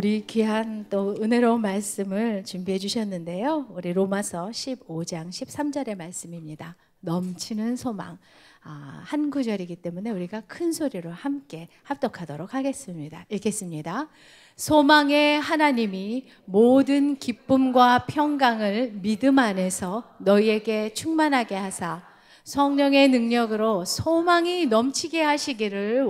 우리 귀한 또 은혜로운 말씀을 준비해 주셨는데요. 우리 로마서 15장 13절의 말씀입니다. 넘치는 소망. 한 구절이기 때문에 우리가 큰 소리로 함께 합독하도록 하겠습니다. 읽겠습니다. 소망의 하나님이 모든 기쁨과 평강을 믿음 안에서 너희에게 충만하게 하사 성령의 능력으로 소망이 넘치게 하시기를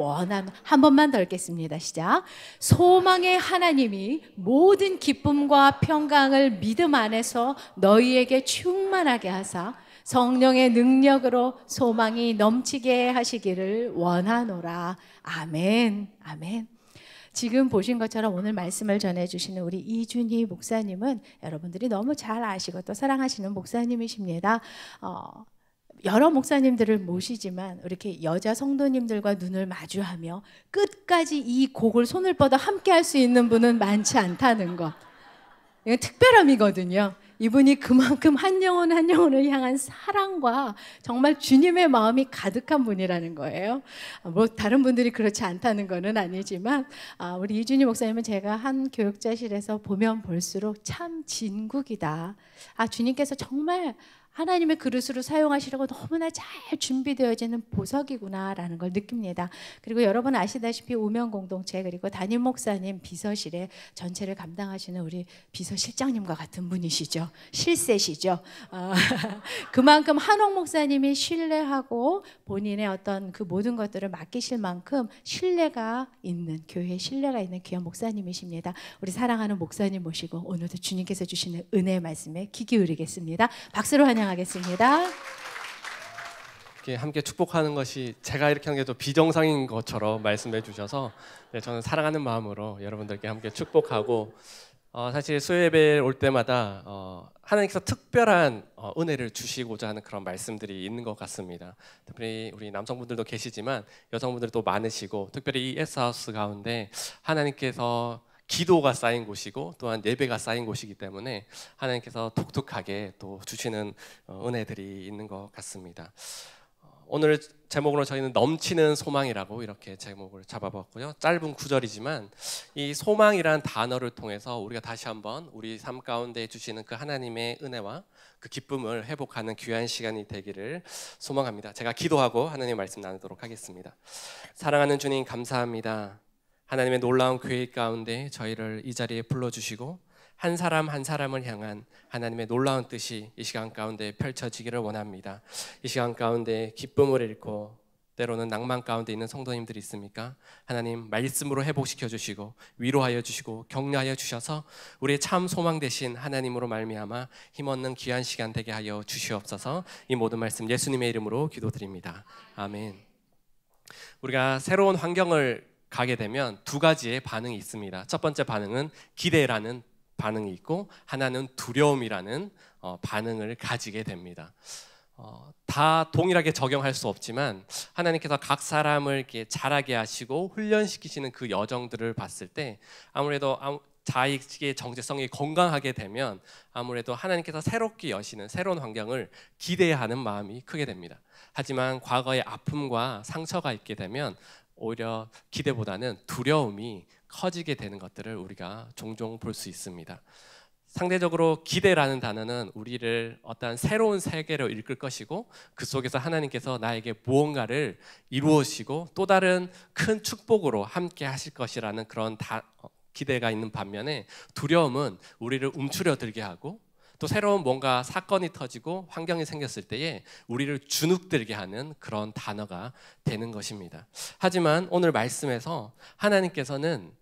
한 번만 더 읽겠습니다. 시작. 소망의 하나님이 모든 기쁨과 평강을 믿음 안에서 너희에게 충만하게 하사 성령의 능력으로 소망이 넘치게 하시기를 원하노라. 아멘. 아멘. 지금 보신 것처럼 오늘 말씀을 전해주시는 우리 이준희 목사님은 여러분들이 너무 잘 아시고 또 사랑하시는 목사님이십니다. 여러 목사님들을 모시지만 이렇게 여자 성도님들과 눈을 마주하며 끝까지 이 곡을 손을 뻗어 함께 할 수 있는 분은 많지 않다는 것. 이건 특별함이거든요. 이분이 그만큼 한 영혼 한 영혼을 향한 사랑과 정말 주님의 마음이 가득한 분이라는 거예요. 뭐 다른 분들이 그렇지 않다는 것은 아니지만 우리 이준희 목사님은 제가 한 교육자실에서 보면 볼수록 참 진국이다. 주님께서 정말 하나님의 그릇으로 사용하시려고 너무나 잘 준비되어지는 보석이구나라는 걸 느낍니다. 그리고 여러분 아시다시피 우명공동체 그리고 담임 목사님 비서실의 전체를 감당하시는 우리 비서실장님과 같은 분이시죠. 실세시죠. 그만큼 한옥 목사님이 신뢰하고 본인의 어떤 그 모든 것들을 맡기실 만큼 신뢰가 있는 교회에 신뢰가 있는 귀한 목사님이십니다. 우리 사랑하는 목사님 모시고 오늘도 주님께서 주시는 은혜의 말씀에 귀 기울이겠습니다. 박수로 환영하겠습니다. 이렇게 함께 축복하는 것이 제가 이렇게 하는 게 또 비정상인 것처럼 말씀해 주셔서 저는 사랑하는 마음으로 여러분들께 함께 축복하고 사실 수요예배 올 때마다 하나님께서 특별한 은혜를 주시고자 하는 그런 말씀들이 있는 것 같습니다. 특별히 우리 남성분들도 계시지만 여성분들도 많으시고 특별히 이 S하우스 가운데 하나님께서 기도가 쌓인 곳이고 또한 예배가 쌓인 곳이기 때문에 하나님께서 독특하게 또 주시는 은혜들이 있는 것 같습니다. 오늘 제목으로 저희는 넘치는 소망이라고 이렇게 제목을 잡아봤고요. 짧은 구절이지만 이 소망이란 단어를 통해서 우리가 다시 한번 우리 삶 가운데 주시는 그 하나님의 은혜와 그 기쁨을 회복하는 귀한 시간이 되기를 소망합니다. 제가 기도하고 하나님의 말씀 나누도록 하겠습니다. 사랑하는 주님 감사합니다. 하나님의 놀라운 계획 가운데 저희를 이 자리에 불러주시고 한 사람 한 사람을 향한 하나님의 놀라운 뜻이 이 시간 가운데 펼쳐지기를 원합니다. 이 시간 가운데 기쁨을 잃고 때로는 낭만 가운데 있는 성도님들이 있습니까? 하나님 말씀으로 회복시켜 주시고 위로하여 주시고 격려하여 주셔서 우리의 참 소망 되신 하나님으로 말미암아 힘없는 귀한 시간 되게 하여 주시옵소서. 이 모든 말씀 예수님의 이름으로 기도드립니다. 아멘. 우리가 새로운 환경을 가게 되면 두 가지의 반응이 있습니다. 첫 번째 반응은 기대라는 반응이 있고 하나는 두려움이라는 반응을 가지게 됩니다. 다 동일하게 적용할 수 없지만 하나님께서 각 사람을 이렇게 자라게 하시고 훈련시키시는 그 여정들을 봤을 때 아무래도 자기의 정체성이 건강하게 되면 아무래도 하나님께서 새롭게 여시는 새로운 환경을 기대하는 마음이 크게 됩니다. 하지만 과거의 아픔과 상처가 있게 되면 오히려 기대보다는 두려움이 커지게 되는 것들을 우리가 종종 볼 수 있습니다. 상대적으로 기대라는 단어는 우리를 어떠한 새로운 세계로 이끌 것이고 그 속에서 하나님께서 나에게 무언가를 이루시고 또 다른 큰 축복으로 함께 하실 것이라는 그런 기대가 있는 반면에 두려움은 우리를 움츠려들게 하고 또 새로운 뭔가 사건이 터지고 환경이 생겼을 때에 우리를 주눅들게 하는 그런 단어가 되는 것입니다. 하지만 오늘 말씀에서 하나님께서는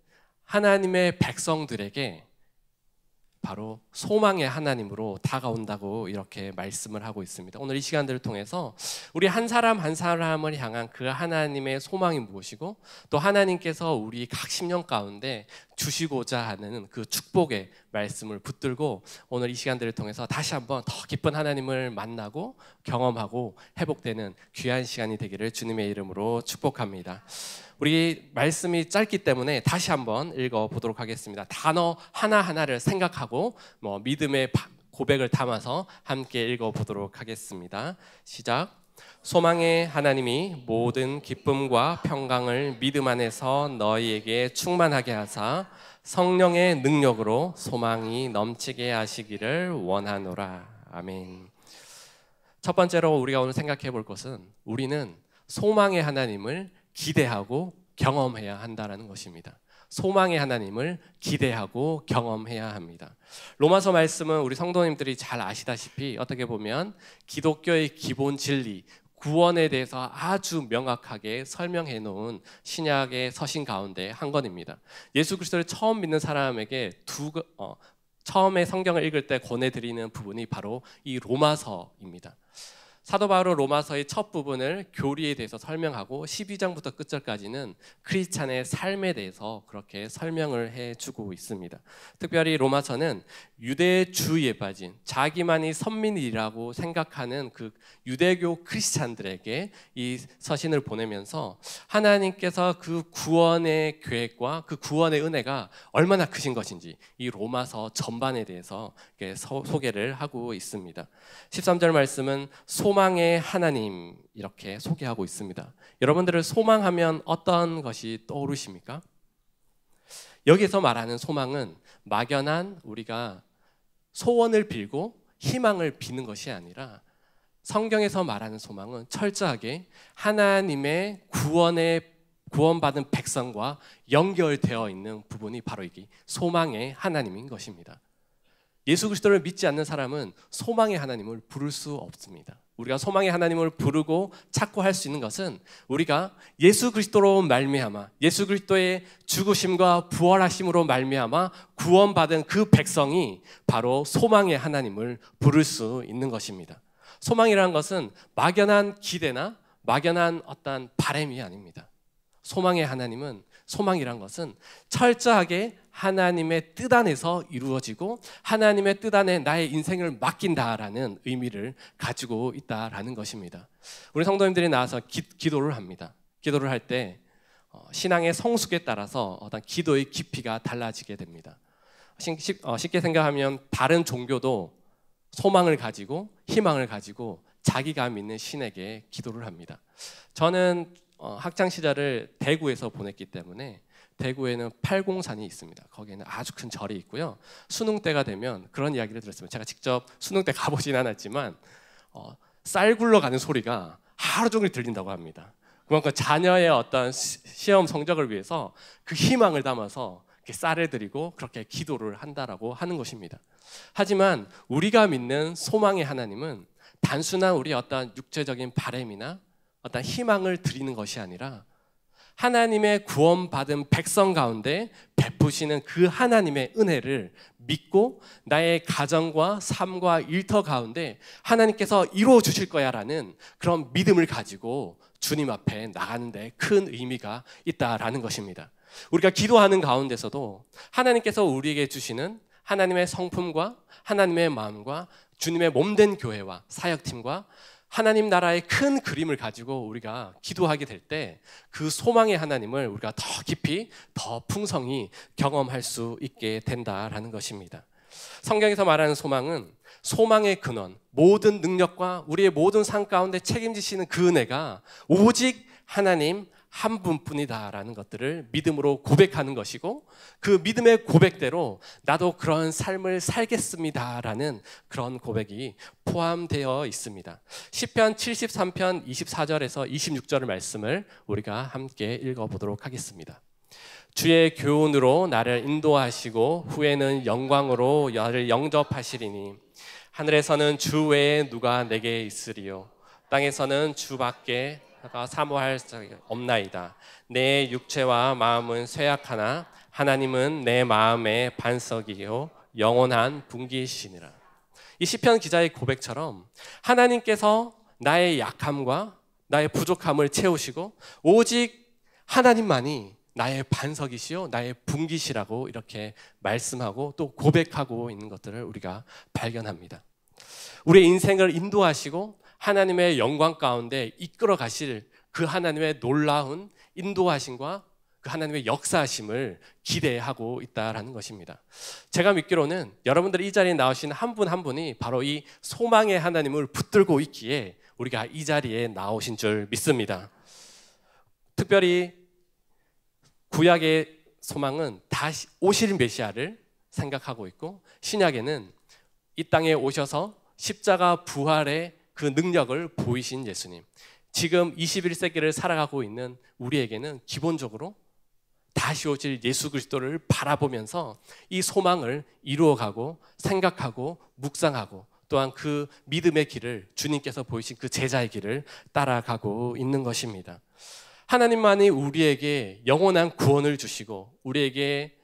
하나님의 백성들에게 바로 소망의 하나님으로 다가온다고 이렇게 말씀을 하고 있습니다. 오늘 이 시간들을 통해서 우리 한 사람 한 사람을 향한 그 하나님의 소망이 무엇이고 또 하나님께서 우리 각 심령 가운데 주시고자 하는 그 축복의 말씀을 붙들고 오늘 이 시간들을 통해서 다시 한번 더 깊은 하나님을 만나고 경험하고 회복되는 귀한 시간이 되기를 주님의 이름으로 축복합니다. 우리 말씀이 짧기 때문에 다시 한번 읽어보도록 하겠습니다. 단어 하나하나를 생각하고 믿음의 고백을 담아서 함께 읽어보도록 하겠습니다. 시작. 소망의 하나님이 모든 기쁨과 평강을 믿음 안에서 너희에게 충만하게 하사 성령의 능력으로 소망이 넘치게 하시기를 원하노라. 아멘. 첫 번째로 우리가 오늘 생각해 볼 것은 우리는 소망의 하나님을 기대하고 경험해야 한다는 것입니다. 소망의 하나님을 기대하고 경험해야 합니다. 로마서 말씀은 우리 성도님들이 잘 아시다시피 어떻게 보면 기독교의 기본 진리, 구원에 대해서 아주 명확하게 설명해 놓은 신약의 서신 가운데 한 권입니다. 예수 그리스도를 처음 믿는 사람에게 처음에 성경을 읽을 때 권해드리는 부분이 바로 이 로마서입니다. 사도 바울은 로마서의 첫 부분을 교리에 대해서 설명하고 12장부터 끝절까지는 크리스찬의 삶에 대해서 그렇게 설명을 해주고 있습니다. 특별히 로마서는 유대주의에 빠진 자기만이 선민이라고 생각하는 그 유대교 크리스찬들에게 이 서신을 보내면서 하나님께서 그 구원의 계획과 그 구원의 은혜가 얼마나 크신 것인지 이 로마서 전반에 대해서 소개를 하고 있습니다. 13절 말씀은 소망의 하나님 이렇게 소개하고 있습니다. 여러분들을 소망하면 어떤 것이 떠오르십니까? 여기서 말하는 소망은 막연한 우리가 소원을 빌고 희망을 비는 것이 아니라 성경에서 말하는 소망은 철저하게 하나님의 구원받은 백성과 연결되어 있는 부분이 바로 이게 소망의 하나님인 것입니다. 예수 그리스도를 믿지 않는 사람은 소망의 하나님을 부를 수 없습니다. 우리가 소망의 하나님을 부르고 찾고 할 수 있는 것은 우리가 예수 그리스도로 말미암아 예수 그리스도의 죽으심과 부활하심으로 말미암아 구원받은 그 백성이 바로 소망의 하나님을 부를 수 있는 것입니다. 소망이라는 것은 막연한 기대나 막연한 어떤 바람이 아닙니다. 소망의 하나님은 소망이란 것은 철저하게 하나님의 뜻 안에서 이루어지고 하나님의 뜻 안에 나의 인생을 맡긴다라는 의미를 가지고 있다라는 것입니다. 우리 성도님들이 나와서 기도를 합니다. 기도를 할 때 신앙의 성숙에 따라서 어떤 기도의 깊이가 달라지게 됩니다. 쉽게 생각하면 다른 종교도 소망을 가지고 희망을 가지고 자기가 믿는 신에게 기도를 합니다. 저는 학창 시절을 대구에서 보냈기 때문에 대구에는 팔공산이 있습니다. 거기에는 아주 큰 절이 있고요. 수능 때가 되면 그런 이야기를 들었습니다. 제가 직접 수능 때 가보진 않았지만 쌀 굴러가는 소리가 하루 종일 들린다고 합니다. 그만큼 자녀의 어떤 시험 성적을 위해서 그 희망을 담아서 쌀을 드리고 그렇게 기도를 한다라고 하는 것입니다. 하지만 우리가 믿는 소망의 하나님은 단순한 우리의 어떤 육체적인 바람이나 어떤 희망을 드리는 것이 아니라 하나님의 구원받은 백성 가운데 베푸시는 그 하나님의 은혜를 믿고 나의 가정과 삶과 일터 가운데 하나님께서 이루어 주실 거야라는 그런 믿음을 가지고 주님 앞에 나가는 데 큰 의미가 있다라는 것입니다. 우리가 기도하는 가운데서도 하나님께서 우리에게 주시는 하나님의 성품과 하나님의 마음과 주님의 몸된 교회와 사역팀과 하나님 나라의 큰 그림을 가지고 우리가 기도하게 될 때 그 소망의 하나님을 우리가 더 깊이 더 풍성히 경험할 수 있게 된다라는 것입니다. 성경에서 말하는 소망은 소망의 근원, 모든 능력과 우리의 모든 삶 가운데 책임지시는 그 은혜가 오직 하나님 한 분뿐이다라는 것들을 믿음으로 고백하는 것이고 그 믿음의 고백대로 나도 그런 삶을 살겠습니다라는 그런 고백이 포함되어 있습니다. 시편 73편 24절에서 26절 말씀을 우리가 함께 읽어보도록 하겠습니다. 주의 교훈으로 나를 인도하시고 후에는 영광으로 나를 영접하시리니 하늘에서는 주 외에 누가 내게 있으리요 땅에서는 주밖에 사모할 적이 없나이다. 내 육체와 마음은 쇠약하나 하나님은 내 마음의 반석이요 영원한 분기시니라. 이 시편 기자의 고백처럼 하나님께서 나의 약함과 나의 부족함을 채우시고 오직 하나님만이 나의 반석이시요 나의 분기시라고 이렇게 말씀하고 또 고백하고 있는 것들을 우리가 발견합니다. 우리의 인생을 인도하시고 하나님의 영광 가운데 이끌어 가실 그 하나님의 놀라운 인도하심과 그 하나님의 역사하심을 기대하고 있다라는 것입니다. 제가 믿기로는 여러분들이 이 자리에 나오신 한 분 한 분이 바로 이 소망의 하나님을 붙들고 있기에 우리가 이 자리에 나오신 줄 믿습니다. 특별히 구약의 소망은 다시 오실 메시아를 생각하고 있고, 신약에는 이 땅에 오셔서 십자가 부활의 그 능력을 보이신 예수님, 지금 21세기를 살아가고 있는 우리에게는 기본적으로 다시 오실 예수 그리스도를 바라보면서 이 소망을 이루어가고 생각하고 묵상하고, 또한 그 믿음의 길을, 주님께서 보이신 그 제자의 길을 따라가고 있는 것입니다. 하나님만이 우리에게 영원한 구원을 주시고 우리에게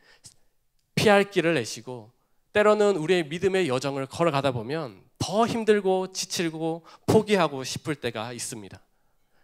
피할 길을 내시고, 때로는 우리의 믿음의 여정을 걸어가다 보면 더 힘들고 지치고 포기하고 싶을 때가 있습니다.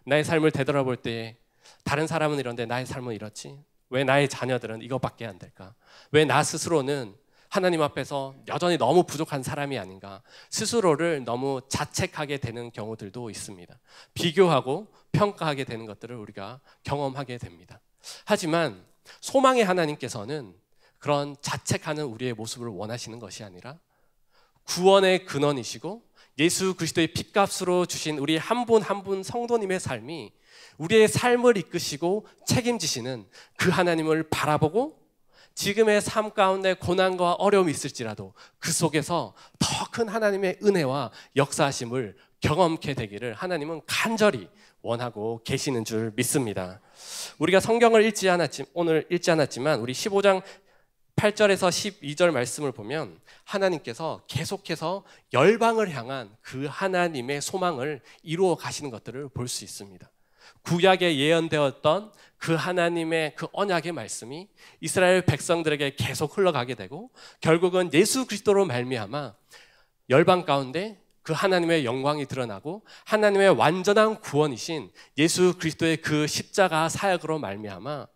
나의 삶을 되돌아볼 때 다른 사람은 이런데 나의 삶은 이렇지? 왜 나의 자녀들은 이것밖에 안 될까? 왜 나 스스로는 하나님 앞에서 여전히 너무 부족한 사람이 아닌가? 스스로를 너무 자책하게 되는 경우들도 있습니다. 비교하고 평가하게 되는 것들을 우리가 경험하게 됩니다. 하지만 소망의 하나님께서는 그런 자책하는 우리의 모습을 원하시는 것이 아니라 구원의 근원이시고 예수 그리스도의 핏값으로 주신 우리 한 분 한 분 성도님의 삶이 우리의 삶을 이끄시고 책임지시는 그 하나님을 바라보고, 지금의 삶 가운데 고난과 어려움이 있을지라도 그 속에서 더 큰 하나님의 은혜와 역사하심을 경험케 되기를 하나님은 간절히 원하고 계시는 줄 믿습니다. 우리가 성경을 오늘 읽지 않았지만 우리 15장 8절에서 12절 말씀을 보면 하나님께서 계속해서 열방을 향한 그 하나님의 소망을 이루어 가시는 것들을 볼 수 있습니다. 구약에 예언되었던 그 하나님의 그 언약의 말씀이 이스라엘 백성들에게 계속 흘러가게 되고, 결국은 예수 그리스도로 말미암아 열방 가운데 그 하나님의 영광이 드러나고 하나님의 완전한 구원이신 예수 그리스도의 그 십자가 사역으로 말미암아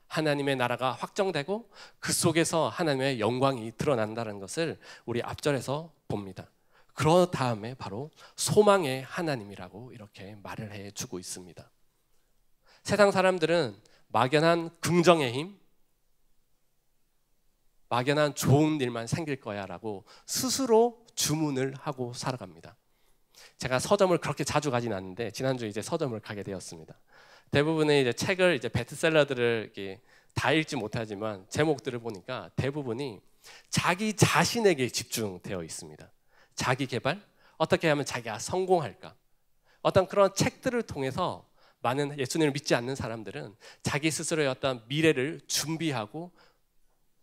하나님의 나라가 확정되고 그 속에서 하나님의 영광이 드러난다는 것을 우리 앞절에서 봅니다. 그런 다음에 바로 소망의 하나님이라고 이렇게 말을 해주고 있습니다. 세상 사람들은 막연한 긍정의 힘, 막연한 좋은 일만 생길 거야 라고 스스로 주문을 하고 살아갑니다. 제가 서점을 그렇게 자주 가진 않는데 지난주에 이제 서점을 가게 되었습니다. 대부분의 이제 책을, 이제 베스트셀러들을 이렇게 다 읽지 못하지만 제목들을 보니까 대부분이 자기 자신에게 집중되어 있습니다. 자기 개발, 어떻게 하면 자기가 성공할까? 어떤 그런 책들을 통해서 많은 예수님을 믿지 않는 사람들은 자기 스스로의 어떤 미래를 준비하고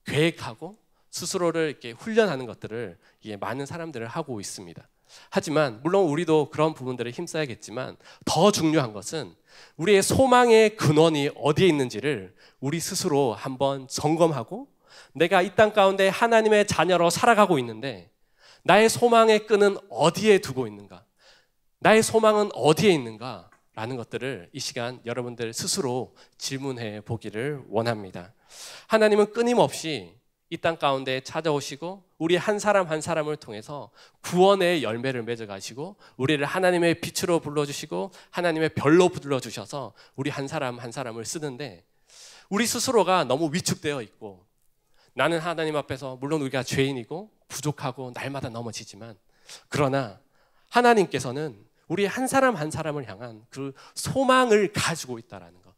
계획하고 스스로를 이렇게 훈련하는 것들을 많은 사람들을 하고 있습니다. 하지만 물론 우리도 그런 부분들을 힘써야겠지만 더 중요한 것은 우리의 소망의 근원이 어디에 있는지를 우리 스스로 한번 점검하고, 내가 이 땅 가운데 하나님의 자녀로 살아가고 있는데 나의 소망의 끈은 어디에 두고 있는가? 나의 소망은 어디에 있는가? 라는 것들을 이 시간 여러분들 스스로 질문해 보기를 원합니다. 하나님은 끊임없이 이 땅 가운데 찾아오시고 우리 한 사람 한 사람을 통해서 구원의 열매를 맺어가시고 우리를 하나님의 빛으로 불러주시고 하나님의 별로 불러주셔서 우리 한 사람 한 사람을 쓰는데, 우리 스스로가 너무 위축되어 있고 나는 하나님 앞에서 물론 우리가 죄인이고 부족하고 날마다 넘어지지만, 그러나 하나님께서는 우리 한 사람 한 사람을 향한 그 소망을 가지고 있다라는 것,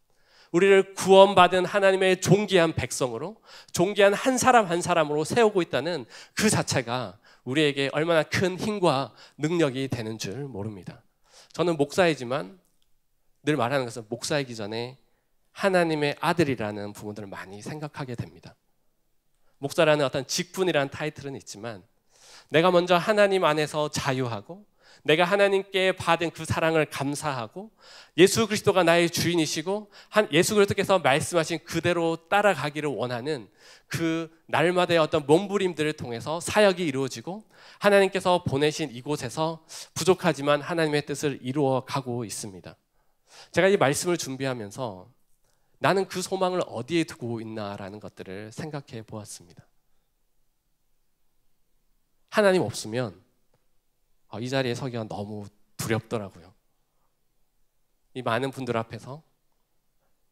우리를 구원받은 하나님의 존귀한 백성으로, 존귀한 한 사람 한 사람으로 세우고 있다는 그 자체가 우리에게 얼마나 큰 힘과 능력이 되는 줄 모릅니다. 저는 목사이지만 늘 말하는 것은 목사이기 전에 하나님의 아들이라는 부분들을 많이 생각하게 됩니다. 목사라는 어떤 직분이라는 타이틀은 있지만 내가 먼저 하나님 안에서 자유하고 내가 하나님께 받은 그 사랑을 감사하고 예수 그리스도가 나의 주인이시고 예수 그리스도께서 말씀하신 그대로 따라가기를 원하는 그 날마다의 어떤 몸부림들을 통해서 사역이 이루어지고 하나님께서 보내신 이곳에서 부족하지만 하나님의 뜻을 이루어 가고 있습니다. 제가 이 말씀을 준비하면서 나는 그 소망을 어디에 두고 있나라는 것들을 생각해 보았습니다. 하나님 없으면 이 자리에 서기가 너무 두렵더라고요. 이 많은 분들 앞에서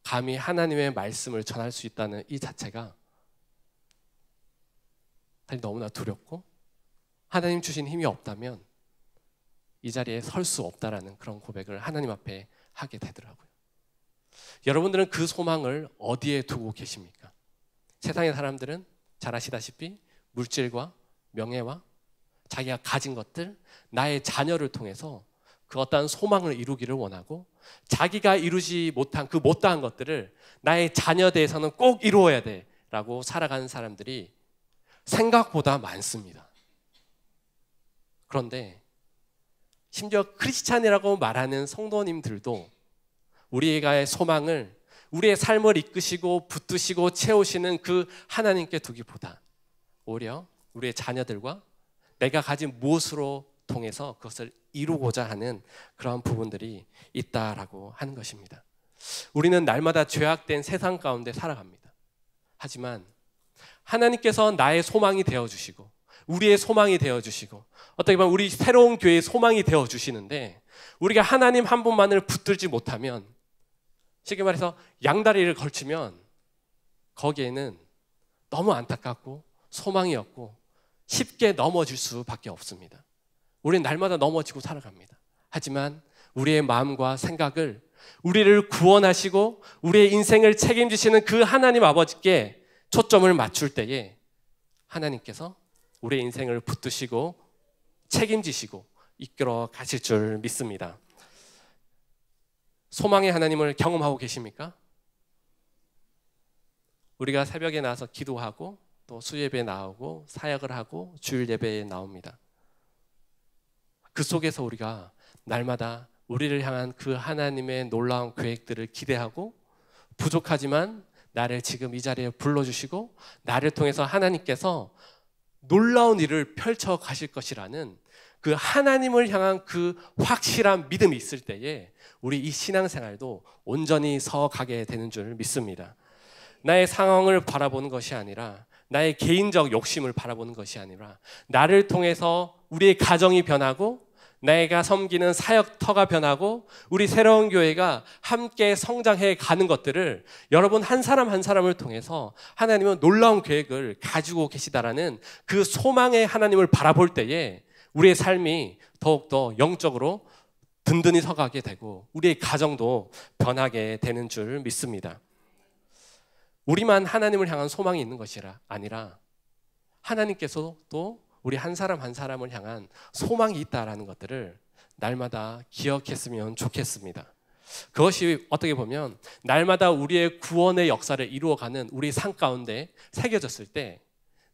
감히 하나님의 말씀을 전할 수 있다는 이 자체가 사실 너무나 두렵고, 하나님 주신 힘이 없다면 이 자리에 설 수 없다라는 그런 고백을 하나님 앞에 하게 되더라고요. 여러분들은 그 소망을 어디에 두고 계십니까? 세상의 사람들은 잘 아시다시피 물질과 명예와 자기가 가진 것들, 나의 자녀를 통해서 그 어떠한 소망을 이루기를 원하고, 자기가 이루지 못한 그 못다한 것들을 나의 자녀에 대해서는 꼭 이루어야 돼 라고 살아가는 사람들이 생각보다 많습니다. 그런데 심지어 크리스찬이라고 말하는 성도님들도 우리의 소망을, 우리의 삶을 이끄시고 붙드시고 채우시는 그 하나님께 두기보다 오히려 우리의 자녀들과 내가 가진 무엇으로 통해서 그것을 이루고자 하는 그런 부분들이 있다라고 하는 것입니다. 우리는 날마다 죄악된 세상 가운데 살아갑니다. 하지만 하나님께서 나의 소망이 되어주시고 우리의 소망이 되어주시고 어떻게 보면 우리 새로운 교회의 소망이 되어주시는데, 우리가 하나님 한 분만을 붙들지 못하면, 쉽게 말해서 양다리를 걸치면 거기에는 너무 안타깝고 소망이 없고 쉽게 넘어질 수밖에 없습니다. 우리는 날마다 넘어지고 살아갑니다. 하지만 우리의 마음과 생각을, 우리를 구원하시고 우리의 인생을 책임지시는 그 하나님 아버지께 초점을 맞출 때에 하나님께서 우리의 인생을 붙드시고 책임지시고 이끌어 가실 줄 믿습니다. 소망의 하나님을 경험하고 계십니까? 우리가 새벽에 나와서 기도하고 또 수예배에 나오고 사역을 하고 주일 예배에 나옵니다. 그 속에서 우리가 날마다 우리를 향한 그 하나님의 놀라운 계획들을 기대하고, 부족하지만 나를 지금 이 자리에 불러주시고 나를 통해서 하나님께서 놀라운 일을 펼쳐 가실 것이라는 그 하나님을 향한 그 확실한 믿음이 있을 때에 우리 이 신앙생활도 온전히 서가게 되는 줄 믿습니다. 나의 상황을 바라보는 것이 아니라, 나의 개인적 욕심을 바라보는 것이 아니라, 나를 통해서 우리의 가정이 변하고 내가 섬기는 사역터가 변하고 우리 새로운 교회가 함께 성장해 가는 것들을 여러분 한 사람 한 사람을 통해서 하나님은 놀라운 계획을 가지고 계시다라는 그 소망의 하나님을 바라볼 때에 우리의 삶이 더욱더 영적으로 든든히 서가게 되고 우리의 가정도 변하게 되는 줄 믿습니다. 우리만 하나님을 향한 소망이 있는 것이 아니라 하나님께서도 또 우리 한 사람 한 사람을 향한 소망이 있다라는 것들을 날마다 기억했으면 좋겠습니다. 그것이 어떻게 보면 날마다 우리의 구원의 역사를 이루어가는 우리 삶 가운데 새겨졌을 때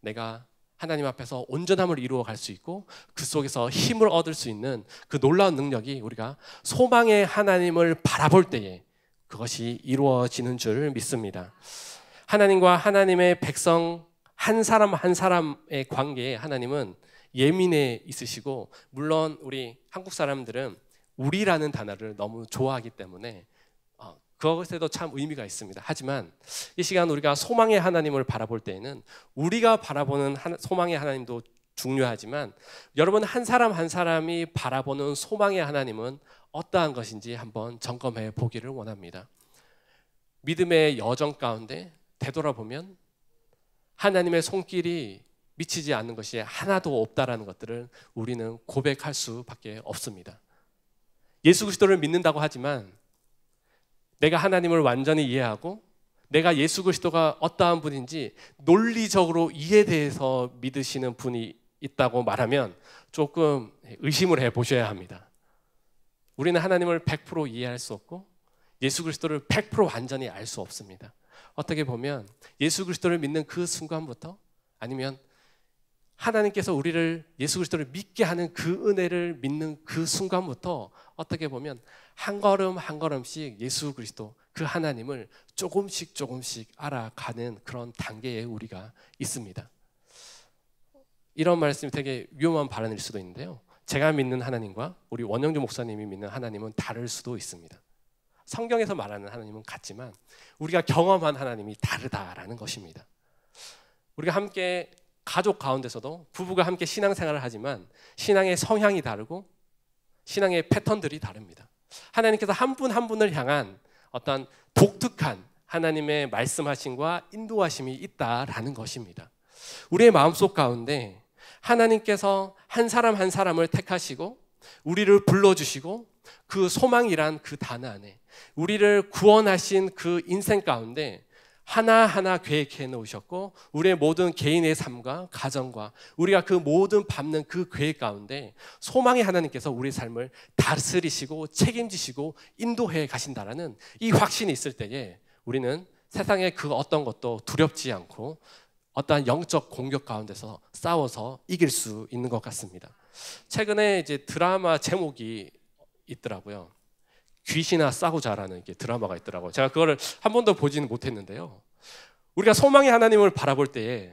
내가 하나님 앞에서 온전함을 이루어갈 수 있고 그 속에서 힘을 얻을 수 있는 그 놀라운 능력이 우리가 소망의 하나님을 바라볼 때에 그것이 이루어지는 줄 믿습니다. 하나님과 하나님의 백성 한 사람 한 사람의 관계에 하나님은 예민해 있으시고, 물론 우리 한국 사람들은 우리라는 단어를 너무 좋아하기 때문에 그것에도 참 의미가 있습니다. 하지만 이 시간 우리가 소망의 하나님을 바라볼 때에는 우리가 바라보는 소망의 하나님도 중요하지만 여러분 한 사람 한 사람이 바라보는 소망의 하나님은 어떠한 것인지 한번 점검해 보기를 원합니다. 믿음의 여정 가운데 되돌아보면 하나님의 손길이 미치지 않는 것이 하나도 없다라는 것들을 우리는 고백할 수밖에 없습니다. 예수 그리스도를 믿는다고 하지만 내가 하나님을 완전히 이해하고 내가 예수 그리스도가 어떠한 분인지 논리적으로 이해돼서 믿으시는 분이 있다고 말하면 조금 의심을 해보셔야 합니다. 우리는 하나님을 100% 이해할 수 없고 예수 그리스도를 100% 완전히 알 수 없습니다. 어떻게 보면 예수 그리스도를 믿는 그 순간부터, 아니면 하나님께서 우리를 예수 그리스도를 믿게 하는 그 은혜를 믿는 그 순간부터 어떻게 보면 한 걸음 한 걸음씩 예수 그리스도 그 하나님을 조금씩 알아가는 그런 단계에 우리가 있습니다. 이런 말씀이 되게 위험한 발언일 수도 있는데요, 제가 믿는 하나님과 우리 원영주 목사님이 믿는 하나님은 다를 수도 있습니다. 성경에서 말하는 하나님은 같지만 우리가 경험한 하나님이 다르다라는 것입니다. 우리가 함께 가족 가운데서도 부부가 함께 신앙생활을 하지만 신앙의 성향이 다르고 신앙의 패턴들이 다릅니다. 하나님께서 한 분 한 분을 향한 어떤 독특한 하나님의 말씀하심과 인도하심이 있다라는 것입니다. 우리의 마음속 가운데 하나님께서 한 사람 한 사람을 택하시고 우리를 불러주시고 그 소망이란 그 단어 안에 우리를 구원하신 그 인생 가운데 하나하나 계획해 놓으셨고 우리의 모든 개인의 삶과 가정과 우리가 그 모든 밟는 그 계획 가운데 소망의 하나님께서 우리의 삶을 다스리시고 책임지시고 인도해 가신다라는 이 확신이 있을 때에 우리는 세상의 그 어떤 것도 두렵지 않고 어떠한 영적 공격 가운데서 싸워서 이길 수 있는 것 같습니다. 최근에 이제 드라마 제목이 있더라고요. 귀신아 싸우자라는 게 드라마가 있더라고요. 제가 그거를 한 번도 보지는 못했는데요. 우리가 소망의 하나님을 바라볼 때에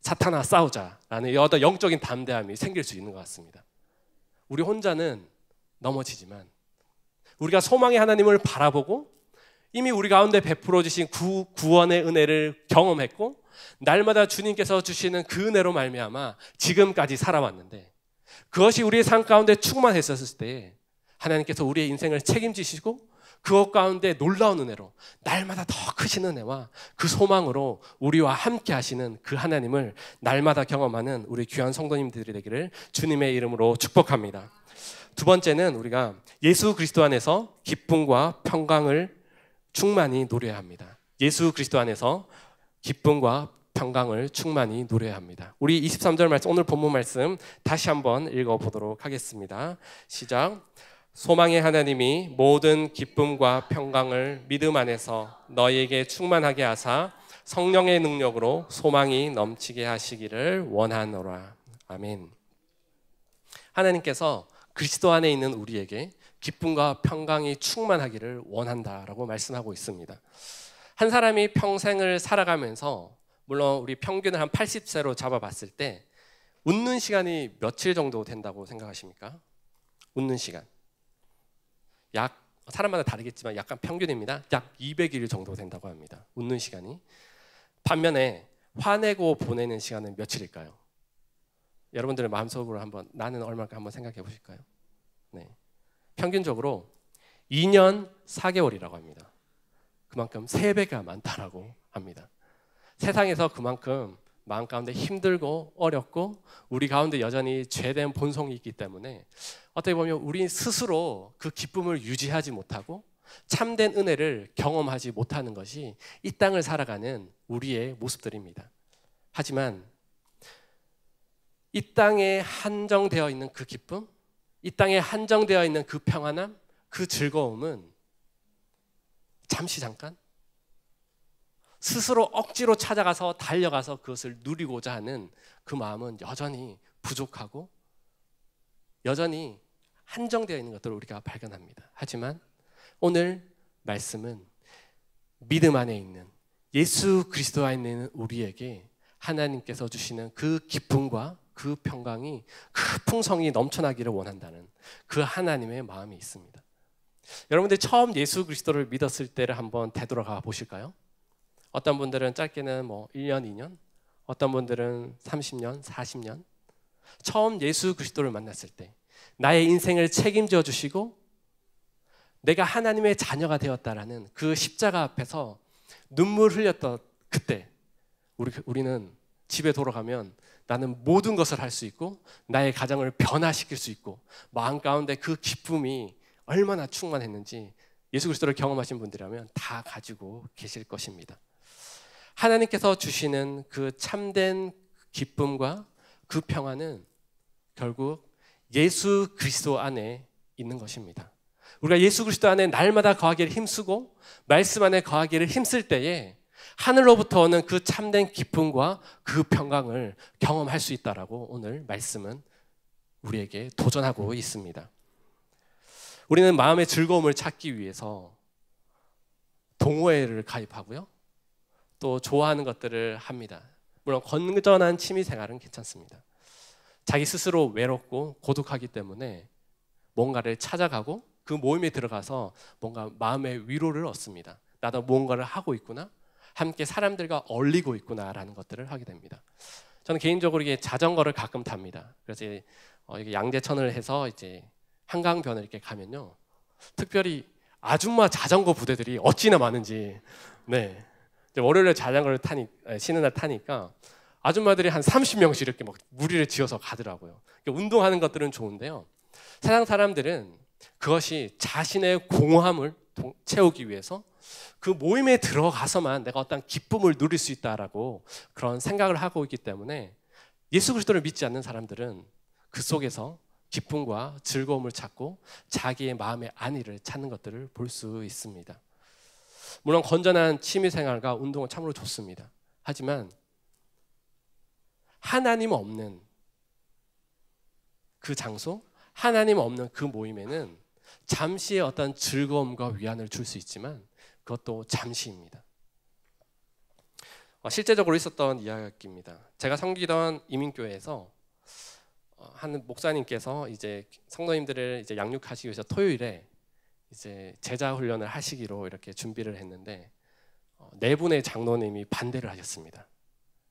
사탄아 싸우자라는 어떤 영적인 담대함이 생길 수 있는 것 같습니다. 우리 혼자는 넘어지지만 우리가 소망의 하나님을 바라보고 이미 우리 가운데 베풀어 주신 구원의 은혜를 경험했고 날마다 주님께서 주시는 그 은혜로 말미암아 지금까지 살아왔는데 그것이 우리의 삶 가운데 충만했었을 때 하나님께서 우리의 인생을 책임지시고 그것 가운데 놀라운 은혜로 날마다 더 크신 은혜와 그 소망으로 우리와 함께 하시는 그 하나님을 날마다 경험하는 우리 귀한 성도님들이 되기를 주님의 이름으로 축복합니다. 두 번째는 우리가 예수 그리스도 안에서 기쁨과 평강을 충만히 누려야 합니다. 예수 그리스도 안에서 기쁨과 평강을 충만히 누려야 합니다. 우리 23절 말씀, 오늘 본문 말씀 다시 한번 읽어보도록 하겠습니다. 시작. 소망의 하나님이 모든 기쁨과 평강을 믿음 안에서 너희에게 충만하게 하사 성령의 능력으로 소망이 넘치게 하시기를 원하노라. 아멘. 하나님께서 그리스도 안에 있는 우리에게 기쁨과 평강이 충만하기를 원한다라고 말씀하고 있습니다. 한 사람이 평생을 살아가면서 물론 우리 평균을 한 80세로 잡아봤을 때 웃는 시간이 며칠 정도 된다고 생각하십니까? 웃는 시간 약 사람마다 다르겠지만 약간 평균입니다. 약 200일 정도 된다고 합니다. 웃는 시간이. 반면에 화내고 보내는 시간은 며칠일까요? 여러분들의 마음속으로 한번 나는 얼마일까 한번 생각해 보실까요? 네. 평균적으로 2년 4개월이라고 합니다. 그만큼 3배가 많다라고 합니다. 세상에서 그만큼 마음 가운데 힘들고 어렵고 우리 가운데 여전히 죄된 본성이 있기 때문에 어떻게 보면 우리 스스로 그 기쁨을 유지하지 못하고 참된 은혜를 경험하지 못하는 것이 이 땅을 살아가는 우리의 모습들입니다. 하지만 이 땅에 한정되어 있는 그 기쁨, 이 땅에 한정되어 있는 그 평안함, 그 즐거움은 잠시 잠깐 스스로 억지로 찾아가서 달려가서 그것을 누리고자 하는 그 마음은 여전히 부족하고 여전히 한정되어 있는 것들을 우리가 발견합니다. 하지만 오늘 말씀은 믿음 안에 있는 예수 그리스도 안에 있는 우리에게 하나님께서 주시는 그 기쁨과 그 평강이 그 풍성이 넘쳐나기를 원한다는 그 하나님의 마음이 있습니다. 여러분들 처음 예수 그리스도를 믿었을 때를 한번 되돌아가 보실까요? 어떤 분들은 짧게는 1년, 2년, 어떤 분들은 30년, 40년. 처음 예수 그리스도를 만났을 때 나의 인생을 책임져 주시고 내가 하나님의 자녀가 되었다라는 그 십자가 앞에서 눈물 흘렸던 그때 우리는 집에 돌아가면 나는 모든 것을 할 수 있고 나의 가정을 변화시킬 수 있고 마음 가운데 그 기쁨이 얼마나 충만했는지 예수 그리스도를 경험하신 분들이라면 다 가지고 계실 것입니다. 하나님께서 주시는 그 참된 기쁨과 그 평안은 결국 예수 그리스도 안에 있는 것입니다. 우리가 예수 그리스도 안에 날마다 거하기를 힘쓰고 말씀 안에 거하기를 힘쓸 때에 하늘로부터 오는 그 참된 기쁨과 그 평강을 경험할 수 있다라고 오늘 말씀은 우리에게 도전하고 있습니다. 우리는 마음의 즐거움을 찾기 위해서 동호회를 가입하고요. 또 좋아하는 것들을 합니다. 물론 건전한 취미 생활은 괜찮습니다. 자기 스스로 외롭고 고독하기 때문에 뭔가를 찾아가고 그 모임에 들어가서 뭔가 마음의 위로를 얻습니다. 나도 뭔가를 하고 있구나, 함께 사람들과 어울리고 있구나라는 것들을 하게 됩니다. 저는 개인적으로 이게 자전거를 가끔 탑니다. 그래서 이게 양재천을 해서 이제 한강변을 이렇게 가면요, 특별히 아줌마 자전거 부대들이 어찌나 많은지. 네. 월요일에 자전거를 쉬는 날 타니까 아줌마들이 한 30명씩 이렇게 막 무리를 지어서 가더라고요. 운동하는 것들은 좋은데요, 세상 사람들은 그것이 자신의 공허함을 채우기 위해서 그 모임에 들어가서만 내가 어떤 기쁨을 누릴 수 있다라고 그런 생각을 하고 있기 때문에 예수 그리스도를 믿지 않는 사람들은 그 속에서 기쁨과 즐거움을 찾고 자기의 마음의 안위를 찾는 것들을 볼 수 있습니다. 물론 건전한 취미생활과 운동은 참으로 좋습니다. 하지만 하나님 없는 그 장소, 하나님 없는 그 모임에는 잠시의 어떤 즐거움과 위안을 줄 수 있지만 그것도 잠시입니다. 실제적으로 있었던 이야기입니다. 제가 섬기던 이민교회에서 한 목사님께서 이제 성도님들을 이제 양육하시기 위해서 토요일에 이제 제자 훈련을 하시기로 이렇게 준비를 했는데 네 분의 장로님이 반대를 하셨습니다.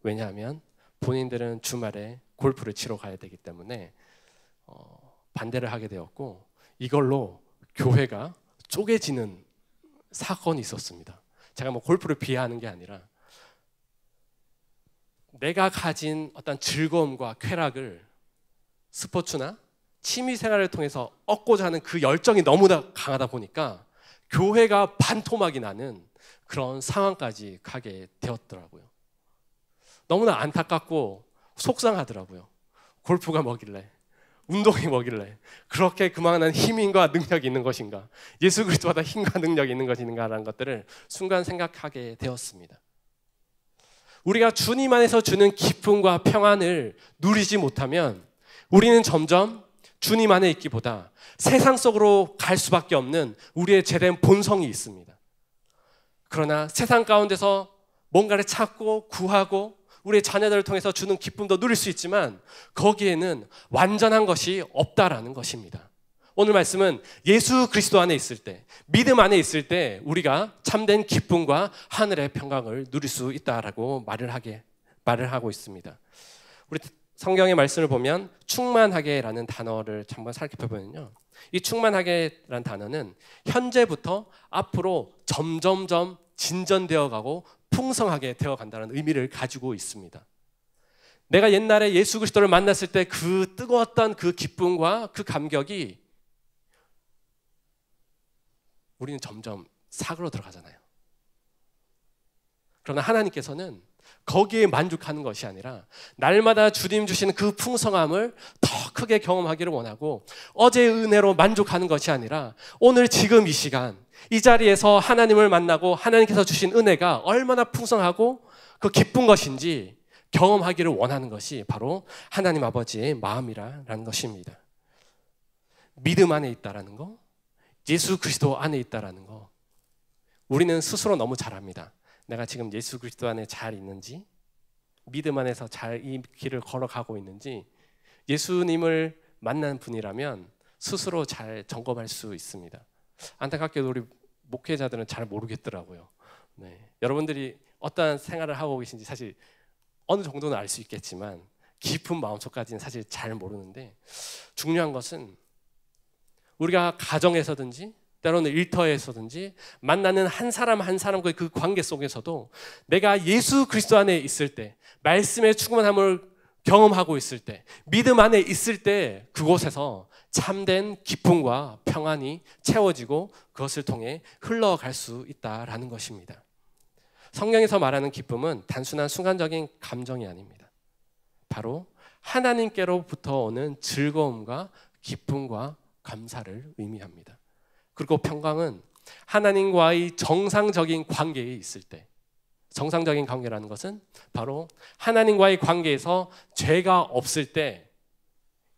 왜냐하면 본인들은 주말에 골프를 치러 가야 되기 때문에 반대를 하게 되었고 이걸로 교회가 쪼개지는 사건이 있었습니다. 제가 뭐 골프를 비하하는 게 아니라 내가 가진 어떤 즐거움과 쾌락을 스포츠나 취미생활을 통해서 얻고자 하는 그 열정이 너무나 강하다 보니까 교회가 반토막이 나는 그런 상황까지 가게 되었더라고요. 너무나 안타깝고 속상하더라고요. 골프가 뭐길래, 운동이 뭐길래 그렇게 그만한 힘과 능력이 있는 것인가, 예수 그리스도보다 힘과 능력이 있는 것인가라는 것들을 순간 생각하게 되었습니다. 우리가 주님 안에서 주는 기쁨과 평안을 누리지 못하면 우리는 점점 주님 안에 있기보다 세상 속으로 갈 수밖에 없는 우리의 죄된 본성이 있습니다. 그러나 세상 가운데서 뭔가를 찾고 구하고 우리의 자녀들을 통해서 주는 기쁨도 누릴 수 있지만 거기에는 완전한 것이 없다라는 것입니다. 오늘 말씀은 예수 그리스도 안에 있을 때, 믿음 안에 있을 때 우리가 참된 기쁨과 하늘의 평강을 누릴 수 있다라고 말을 하고 있습니다. 우리 성경의 말씀을 보면 충만하게라는 단어를 한번 살펴보면요, 이 충만하게라는 단어는 현재부터 앞으로 점점점 진전되어 가고 풍성하게 되어 간다는 의미를 가지고 있습니다. 내가 옛날에 예수 그리스도를 만났을 때 그 뜨거웠던 그 기쁨과 그 감격이 우리는 점점 사그러 들어가잖아요. 그러나 하나님께서는 거기에 만족하는 것이 아니라 날마다 주님 주시는 그 풍성함을 더 크게 경험하기를 원하고 어제의 은혜로 만족하는 것이 아니라 오늘 지금 이 시간 이 자리에서 하나님을 만나고 하나님께서 주신 은혜가 얼마나 풍성하고 그 기쁜 것인지 경험하기를 원하는 것이 바로 하나님 아버지의 마음이라는 것입니다. 믿음 안에 있다라는 거, 예수 그리스도 안에 있다라는 거, 우리는 스스로 너무 잘합니다. 내가 지금 예수 그리스도 안에 잘 있는지, 믿음 안에서 잘 이 길을 걸어가고 있는지, 예수님을 만난 분이라면 스스로 잘 점검할 수 있습니다. 안타깝게도 우리 목회자들은 잘 모르겠더라고요. 네. 여러분들이 어떠한 생활을 하고 계신지 사실 어느 정도는 알 수 있겠지만 깊은 마음속까지는 사실 잘 모르는데, 중요한 것은 우리가 가정에서든지 때로는 일터에서든지 만나는 한 사람 한 사람과의 그 관계 속에서도 내가 예수 그리스도 안에 있을 때, 말씀의 충만함을 경험하고 있을 때, 믿음 안에 있을 때 그곳에서 참된 기쁨과 평안이 채워지고 그것을 통해 흘러갈 수 있다라는 것입니다. 성경에서 말하는 기쁨은 단순한 순간적인 감정이 아닙니다. 바로 하나님께로부터 오는 즐거움과 기쁨과 감사를 의미합니다. 그리고 평강은 하나님과의 정상적인 관계에 있을 때, 정상적인 관계라는 것은 바로 하나님과의 관계에서 죄가 없을 때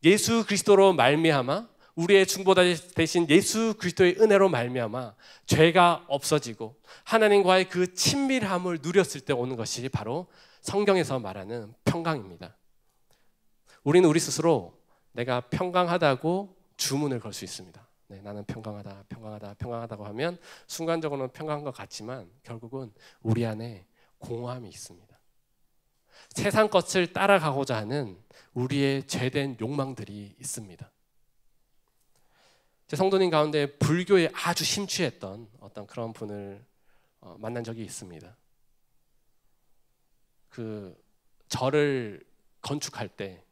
예수 그리스도로 말미암아, 우리의 중보자 대신 예수 그리스도의 은혜로 말미암아 죄가 없어지고 하나님과의 그 친밀함을 누렸을 때 오는 것이 바로 성경에서 말하는 평강입니다. 우리는 우리 스스로 내가 평강하다고 주문을 걸 수 있습니다. 네, 나는 평강하다, 평강하다, 평강하다고 하면 순간적으로는 평강한 것 같지만 결국은 우리 안에 공허함이 있습니다. 세상 것을 따라가고자 하는 우리의 죄된 욕망들이 있습니다. 제 성도님 가운데 불교에 아주 심취했던 어떤 그런 분을 만난 적이 있습니다. 그 절을 건축할 때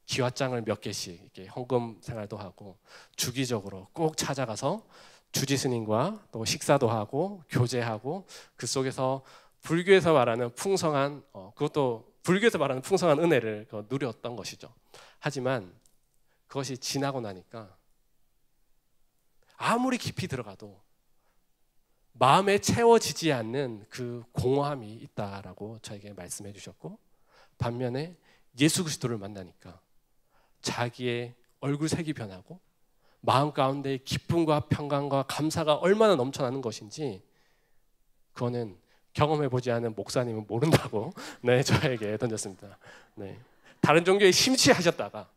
기와장을 몇 개씩 이렇게 헌금 생활도 하고 주기적으로 꼭 찾아가서 주지스님과 또 식사도 하고 교제하고 그 속에서 불교에서 말하는 풍성한 그것도 불교에서 말하는 풍성한 은혜를 누렸던 것이죠. 하지만 그것이 지나고 나니까 아무리 깊이 들어가도 마음에 채워지지 않는 그 공허함이 있다라고 저에게 말씀해 주셨고, 반면에 예수 그리스도를 만나니까 자기의 얼굴색이 변하고 마음 가운데 기쁨과 평강과 감사가 얼마나 넘쳐나는 것인지 그거는 경험해보지 않은 목사님은 모른다고 네, 저에게 던졌습니다. 네. 다른 종교에 심취하셨다가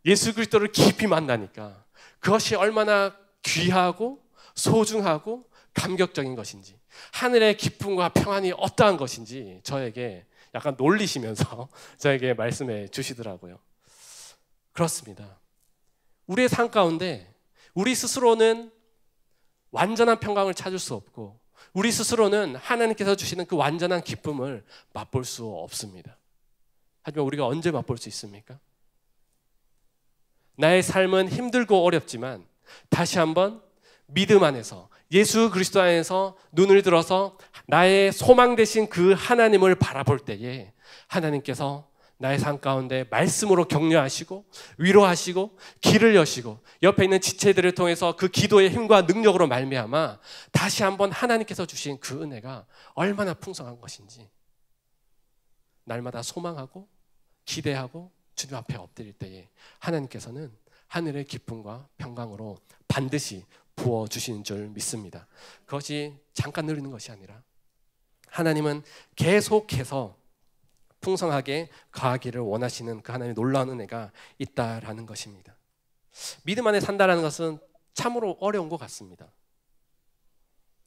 예수 그리스도를 깊이 만나니까 그것이 얼마나 귀하고 소중하고 감격적인 것인지, 하늘의 기쁨과 평안이 어떠한 것인지 저에게 약간 놀리시면서 저에게 말씀해 주시더라고요. 그렇습니다. 우리의 삶 가운데 우리 스스로는 완전한 평강을 찾을 수 없고 우리 스스로는 하나님께서 주시는 그 완전한 기쁨을 맛볼 수 없습니다. 하지만 우리가 언제 맛볼 수 있습니까? 나의 삶은 힘들고 어렵지만 다시 한번 믿음 안에서 예수 그리스도 안에서 눈을 들어서 나의 소망 되신 그 하나님을 바라볼 때에 하나님께서 나의 삶 가운데 말씀으로 격려하시고 위로하시고 길을 여시고 옆에 있는 지체들을 통해서 그 기도의 힘과 능력으로 말미암아 다시 한번 하나님께서 주신 그 은혜가 얼마나 풍성한 것인지 날마다 소망하고 기대하고 주님 앞에 엎드릴 때에 하나님께서는 하늘의 기쁨과 평강으로 반드시 부어주시는 줄 믿습니다. 그것이 잠깐 누리는 것이 아니라 하나님은 계속해서 풍성하게 가하기를 원하시는 그 하나님의 놀라운 은혜가 있다라는 것입니다. 믿음 안에 산다라는 것은 참으로 어려운 것 같습니다.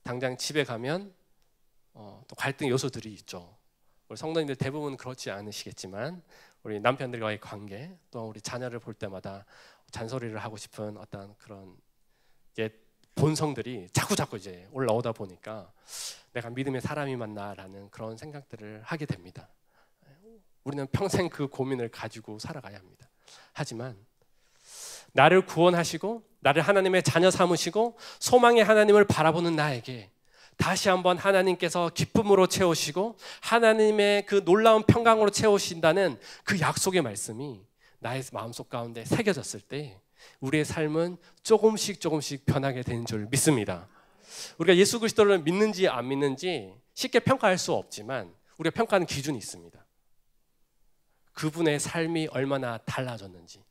당장 집에 가면 또 갈등 요소들이 있죠. 우리 성도님들 대부분 그렇지 않으시겠지만 우리 남편들과의 관계, 또 우리 자녀를 볼 때마다 잔소리를 하고 싶은 어떤 그런 본성들이 자꾸 이제 올라오다 보니까 내가 믿음의 사람이 맞나라는 그런 생각들을 하게 됩니다. 우리는 평생 그 고민을 가지고 살아가야 합니다. 하지만 나를 구원하시고 나를 하나님의 자녀 삼으시고 소망의 하나님을 바라보는 나에게 다시 한번 하나님께서 기쁨으로 채우시고 하나님의 그 놀라운 평강으로 채우신다는 그 약속의 말씀이 나의 마음속 가운데 새겨졌을 때 우리의 삶은 조금씩 변하게 되는 줄 믿습니다. 우리가 예수 그리스도를 믿는지 안 믿는지 쉽게 평가할 수 없지만 우리가 평가하는 기준이 있습니다. 그분의 삶이 얼마나 달라졌는지,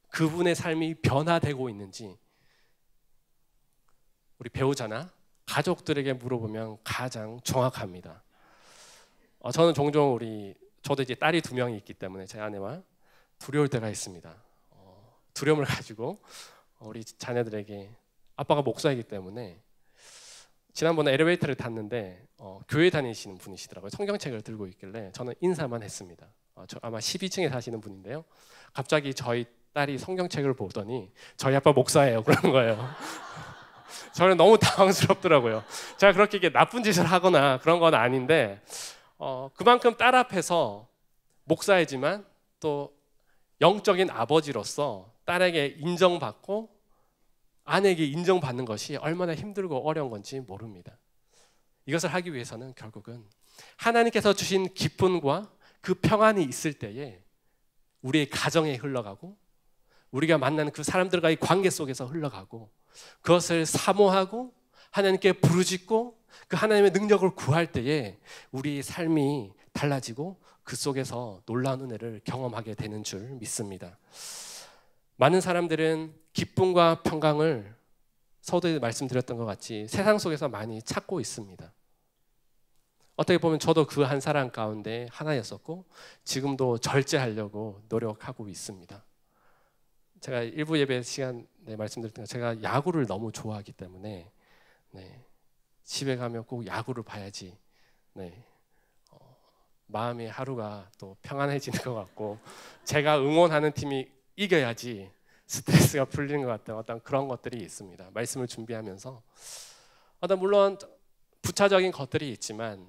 그분의 삶이 변화되고 있는지 우리 배우자나 가족들에게 물어보면 가장 정확합니다. 저는 종종 저도 이제 딸이 2명이 있기 때문에 제 아내와 두려울 때가 있습니다. 두려움을 가지고 우리 자녀들에게, 아빠가 목사이기 때문에 지난번에 엘리베이터를 탔는데 교회 다니시는 분이시더라고요. 성경책을 들고 있길래 저는 인사만 했습니다. 저 아마 12층에 사시는 분인데요. 갑자기 저희 딸이 성경책을 보더니 저희 아빠 목사예요 그러는 거예요. 저는 너무 당황스럽더라고요. 제가 그렇게 나쁜 짓을 하거나 그런 건 아닌데 그만큼 딸 앞에서 목사이지만 또 영적인 아버지로서 딸에게 인정받고 아내에게 인정받는 것이 얼마나 힘들고 어려운 건지 모릅니다. 이것을 하기 위해서는 결국은 하나님께서 주신 기쁨과 그 평안이 있을 때에 우리의 가정에 흘러가고 우리가 만나는 그 사람들과의 관계 속에서 흘러가고 그것을 사모하고 하나님께 부르짖고 그 하나님의 능력을 구할 때에 우리의 삶이 달라지고 그 속에서 놀라운 은혜를 경험하게 되는 줄 믿습니다. 많은 사람들은 기쁨과 평강을 서두에 말씀드렸던 것 같이 세상 속에서 많이 찾고 있습니다. 어떻게 보면 저도 그 한 사람 가운데 하나였었고 지금도 절제하려고 노력하고 있습니다. 제가 일부 예배 시간에 말씀드렸던 것 제가 야구를 너무 좋아하기 때문에 집에 가면 꼭 야구를 봐야지 마음의 하루가 또 평안해지는 것 같고 제가 응원하는 팀이 이겨야지 스트레스가 풀리는 것 같은 어떤 그런 것들이 있습니다. 말씀을 준비하면서 물론 부차적인 것들이 있지만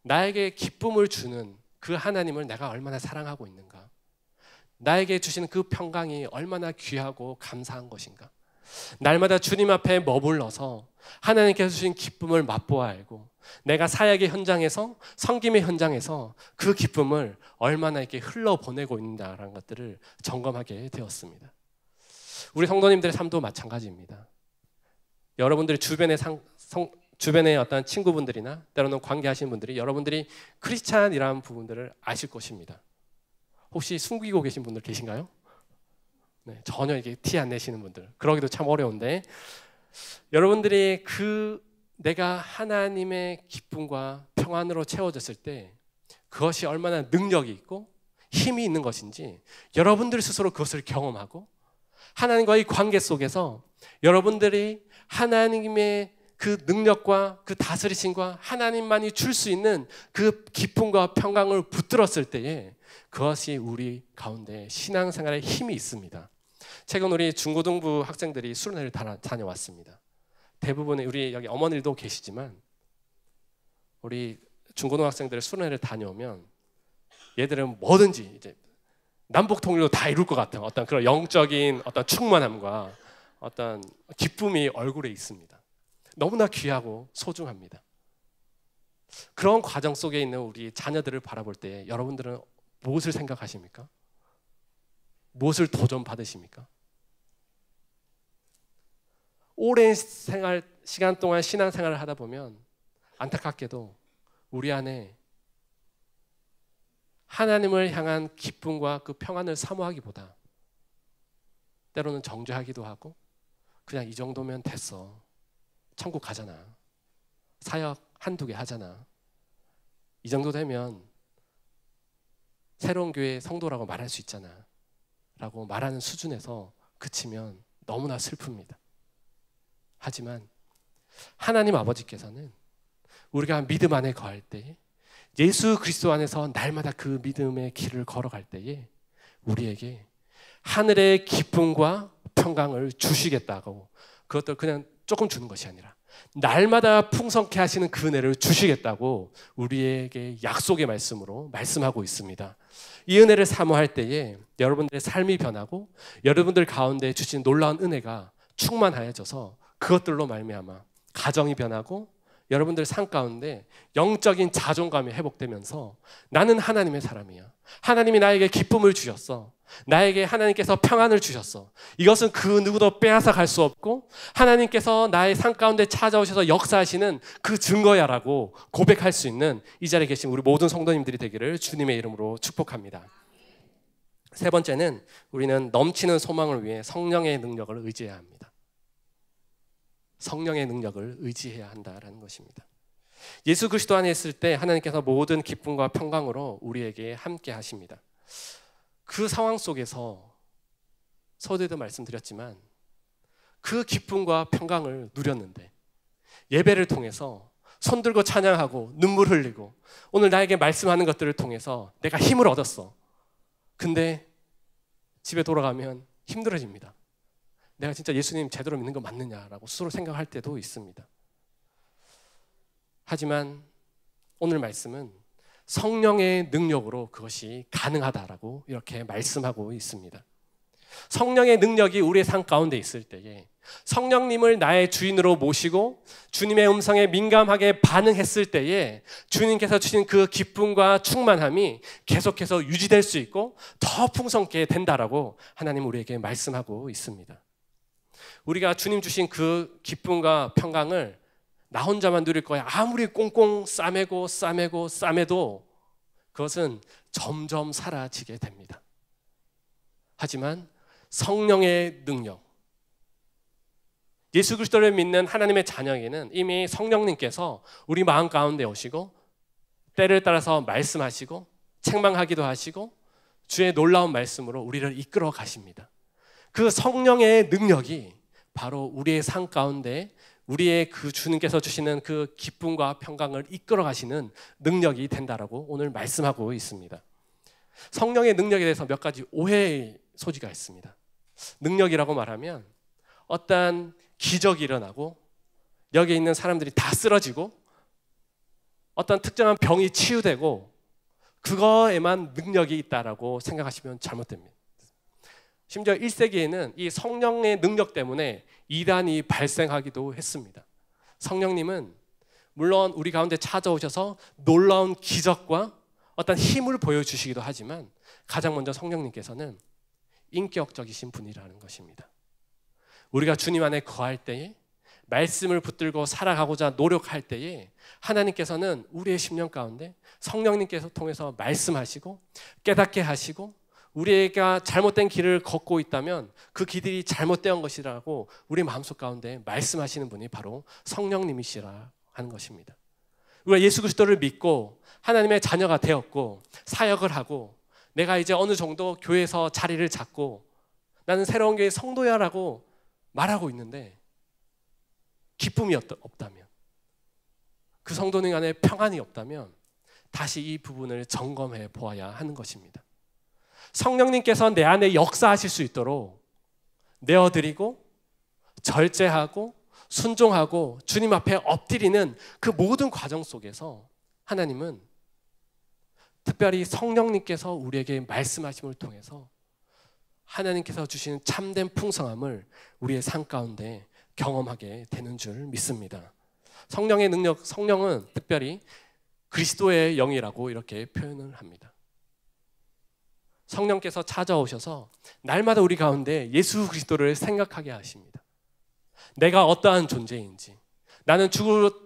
나에게 기쁨을 주는 그 하나님을 내가 얼마나 사랑하고 있는가, 나에게 주시는 그 평강이 얼마나 귀하고 감사한 것인가, 날마다 주님 앞에 머물러서 하나님께서 주신 기쁨을 맛보아 알고 내가 사역의 현장에서 섬김의 현장에서 그 기쁨을 얼마나 이렇게 흘러보내고 있는가라는 것들을 점검하게 되었습니다. 우리 성도님들의 삶도 마찬가지입니다. 여러분들이 주변의 어떤 친구분들이나 때로는 관계하시는 분들이 여러분들이 크리스찬이라는 부분들을 아실 것입니다. 혹시 숨기고 계신 분들 계신가요? 네, 전혀 이게 티 안 내시는 분들, 그러기도 참 어려운데 여러분들이 내가 하나님의 기쁨과 평안으로 채워졌을 때 그것이 얼마나 능력이 있고 힘이 있는 것인지 여러분들 스스로 그것을 경험하고 하나님과의 관계 속에서 여러분들이 하나님의 그 능력과 그 다스리심과 하나님만이 줄 수 있는 그 기쁨과 평강을 붙들었을 때에 그것이 우리 가운데 신앙생활에 힘이 있습니다. 최근 우리 중고등부 학생들이 수련회를 다녀왔습니다. 대부분의 우리 여기 어머니들도 계시지만 우리 중고등학생들의 수련회를 다녀오면 얘들은 뭐든지 이제 남북 통일로 다 이룰 것 같은 어떤 그런 영적인 어떤 충만함과 어떤 기쁨이 얼굴에 있습니다. 너무나 귀하고 소중합니다. 그런 과정 속에 있는 우리 자녀들을 바라볼 때 여러분들은 무엇을 생각하십니까? 무엇을 도전받으십니까? 오랜 시간 동안 신앙생활을 하다 보면 안타깝게도 우리 안에 하나님을 향한 기쁨과 그 평안을 사모하기보다 때로는 정죄하기도 하고 그냥 이 정도면 됐어. 천국 가잖아. 사역 한두 개 하잖아. 이 정도 되면 새로운 교회 성도라고 말할 수 있잖아. 라고 말하는 수준에서 그치면 너무나 슬픕니다. 하지만 하나님 아버지께서는 우리가 믿음 안에 거할 때에 예수 그리스도 안에서 날마다 그 믿음의 길을 걸어갈 때에 우리에게 하늘의 기쁨과 평강을 주시겠다고 그것도 그냥 조금 주는 것이 아니라 날마다 풍성케 하시는 그 은혜를 주시겠다고 우리에게 약속의 말씀으로 말씀하고 있습니다. 이 은혜를 사모할 때에 여러분들의 삶이 변하고 여러분들 가운데 주신 놀라운 은혜가 충만하여져서 그것들로 말미암아 가정이 변하고 여러분들 삶 가운데 영적인 자존감이 회복되면서 나는 하나님의 사람이야. 하나님이 나에게 기쁨을 주셨어. 나에게 하나님께서 평안을 주셨어. 이것은 그 누구도 빼앗아 갈 수 없고 하나님께서 나의 삶 가운데 찾아오셔서 역사하시는 그 증거야라고 고백할 수 있는 이 자리에 계신 우리 모든 성도님들이 되기를 주님의 이름으로 축복합니다. 세 번째는 우리는 넘치는 소망을 위해 성령의 능력을 의지해야 합니다. 성령의 능력을 의지해야 한다라는 것입니다. 예수 그리스도 안에 있을 때 하나님께서 모든 기쁨과 평강으로 우리에게 함께 하십니다. 그 상황 속에서 서두에도 말씀드렸지만 그 기쁨과 평강을 누렸는데 예배를 통해서 손 들고 찬양하고 눈물 흘리고 오늘 나에게 말씀하는 것들을 통해서 내가 힘을 얻었어. 근데 집에 돌아가면 힘들어집니다. 내가 진짜 예수님 제대로 믿는 거 맞느냐라고 스스로 생각할 때도 있습니다. 하지만 오늘 말씀은 성령의 능력으로 그것이 가능하다라고 이렇게 말씀하고 있습니다. 성령의 능력이 우리의 삶 가운데 있을 때에 성령님을 나의 주인으로 모시고 주님의 음성에 민감하게 반응했을 때에 주님께서 주신 그 기쁨과 충만함이 계속해서 유지될 수 있고 더 풍성하게 된다라고 하나님 우리에게 말씀하고 있습니다. 우리가 주님 주신 그 기쁨과 평강을 나 혼자만 누릴 거야 아무리 꽁꽁 싸매도 그것은 점점 사라지게 됩니다. 하지만 성령의 능력, 예수 그리스도를 믿는 하나님의 자녀에게는 이미 성령님께서 우리 마음 가운데 오시고 때를 따라서 말씀하시고 책망하기도 하시고 주의 놀라운 말씀으로 우리를 이끌어 가십니다. 그 성령의 능력이 바로 우리의 삶 가운데 우리의 그 주님께서 주시는 그 기쁨과 평강을 이끌어 가시는 능력이 된다라고 오늘 말씀하고 있습니다. 성령의 능력에 대해서 몇 가지 오해의 소지가 있습니다. 능력이라고 말하면 어떠한 기적이 일어나고 여기에 있는 사람들이 다 쓰러지고 어떤 특정한 병이 치유되고 그거에만 능력이 있다라고 생각하시면 잘못됩니다. 심지어 1세기에는 이 성령의 능력 때문에 이단이 발생하기도 했습니다. 성령님은 물론 우리 가운데 찾아오셔서 놀라운 기적과 어떤 힘을 보여주시기도 하지만 가장 먼저 성령님께서는 인격적이신 분이라는 것입니다. 우리가 주님 안에 거할 때에, 말씀을 붙들고 살아가고자 노력할 때에 하나님께서는 우리의 심령 가운데 성령님께서 통해서 말씀하시고 깨닫게 하시고, 우리가 잘못된 길을 걷고 있다면 그 길이 잘못된 것이라고 우리 마음속 가운데 말씀하시는 분이 바로 성령님이시라 하는 것입니다. 우리가 예수 그리스도를 믿고 하나님의 자녀가 되었고 사역을 하고 내가 이제 어느 정도 교회에서 자리를 잡고 나는 새로운 교회의 성도야라고 말하고 있는데 기쁨이 없다면, 그 성도님 안에 평안이 없다면 다시 이 부분을 점검해 보아야 하는 것입니다. 성령님께서 내 안에 역사하실 수 있도록 내어드리고 절제하고 순종하고 주님 앞에 엎드리는 그 모든 과정 속에서 하나님은 특별히 성령님께서 우리에게 말씀하심을 통해서 하나님께서 주시는 참된 풍성함을 우리의 삶 가운데 경험하게 되는 줄 믿습니다. 성령의 능력, 성령은 특별히 그리스도의 영이라고 이렇게 표현을 합니다. 성령께서 찾아오셔서 날마다 우리 가운데 예수 그리스도를 생각하게 하십니다. 내가 어떠한 존재인지, 나는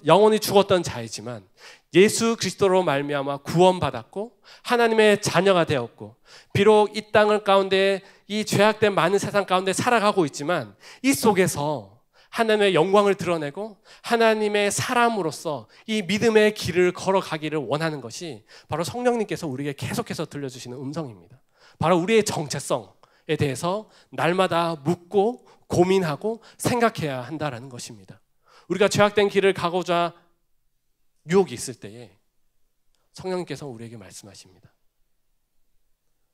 영원히 죽었던 자이지만 예수 그리스도로 말미암아 구원받았고 하나님의 자녀가 되었고, 비록 이 땅을 가운데 이 죄악된 많은 세상 가운데 살아가고 있지만 이 속에서 하나님의 영광을 드러내고 하나님의 사람으로서 이 믿음의 길을 걸어가기를 원하는 것이 바로 성령님께서 우리에게 계속해서 들려주시는 음성입니다. 바로 우리의 정체성에 대해서 날마다 묻고 고민하고 생각해야 한다는 것입니다. 우리가 죄악된 길을 가고자 유혹이 있을 때에 성령님께서 우리에게 말씀하십니다.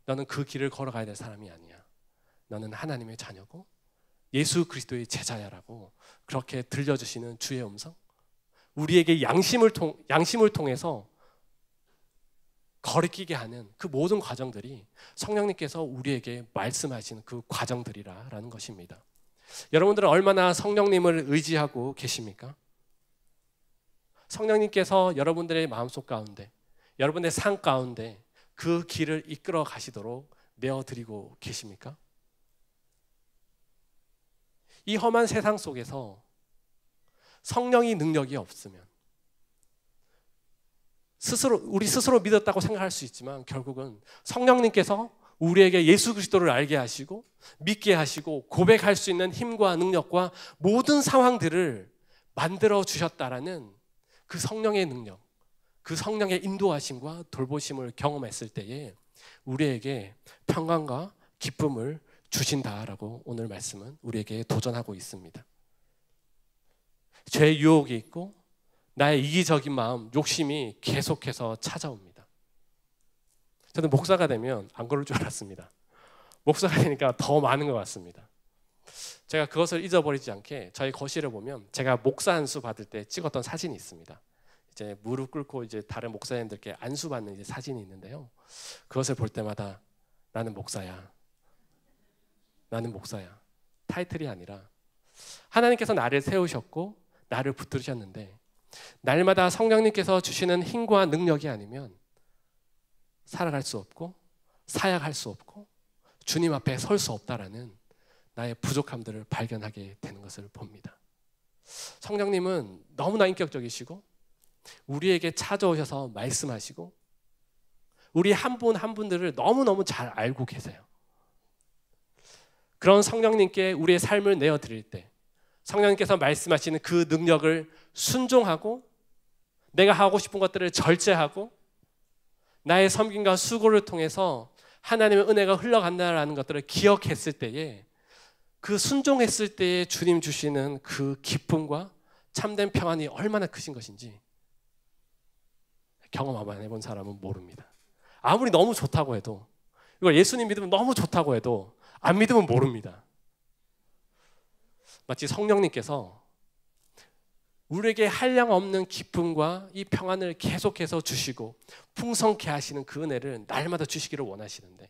너는 그 길을 걸어가야 될 사람이 아니야. 너는 하나님의 자녀고 예수 그리스도의 제자야라고 그렇게 들려주시는 주의 음성, 우리에게 양심을 통해서 거리끼게 하는 그 모든 과정들이 성령님께서 우리에게 말씀하시는 그 과정들이라는 것입니다. 여러분들은 얼마나 성령님을 의지하고 계십니까? 성령님께서 여러분들의 마음속 가운데, 여러분의 삶 가운데 그 길을 이끌어 가시도록 내어드리고 계십니까? 이 험한 세상 속에서 성령의 능력이 없으면 우리 스스로 믿었다고 생각할 수 있지만 결국은 성령님께서 우리에게 예수 그리스도를 알게 하시고 믿게 하시고 고백할 수 있는 힘과 능력과 모든 상황들을 만들어 주셨다라는 그 성령의 능력, 그 성령의 인도하심과 돌보심을 경험했을 때에 우리에게 평강과 기쁨을 주신다라고 오늘 말씀은 우리에게 도전하고 있습니다. 죄의 유혹이 있고 나의 이기적인 마음, 욕심이 계속해서 찾아옵니다. 저는 목사가 되면 안 그럴 줄 알았습니다. 목사가 되니까 더 많은 것 같습니다. 제가 그것을 잊어버리지 않게 저희 거실에 보면 제가 목사 안수 받을 때 찍었던 사진이 있습니다. 이제 무릎 꿇고 이제 다른 목사님들께 안수 받는 이제 사진이 있는데요. 그것을 볼 때마다 나는 목사야. 나는 목사야. 타이틀이 아니라 하나님께서 나를 세우셨고 나를 붙들으셨는데 날마다 성령님께서 주시는 힘과 능력이 아니면 살아갈 수 없고 사역할 수 없고 주님 앞에 설 수 없다라는 나의 부족함들을 발견하게 되는 것을 봅니다. 성령님은 너무나 인격적이시고 우리에게 찾아오셔서 말씀하시고 우리 한 분 한 분들을 너무너무 잘 알고 계세요. 그런 성령님께 우리의 삶을 내어드릴 때 성령님께서 말씀하시는 그 능력을 순종하고 내가 하고 싶은 것들을 절제하고 나의 섬김과 수고를 통해서 하나님의 은혜가 흘러간다는 것들을 기억했을 때에 그 순종했을 때에 주님 주시는 그 기쁨과 참된 평안이 얼마나 크신 것인지 경험 안 해본 사람은 모릅니다. 아무리 너무 좋다고 해도, 이걸 예수님 믿으면 너무 좋다고 해도 안 믿으면 모릅니다. 마치 성령님께서 우리에게 한량 없는 기쁨과 이 평안을 계속해서 주시고 풍성케 하시는 그 은혜를 날마다 주시기를 원하시는데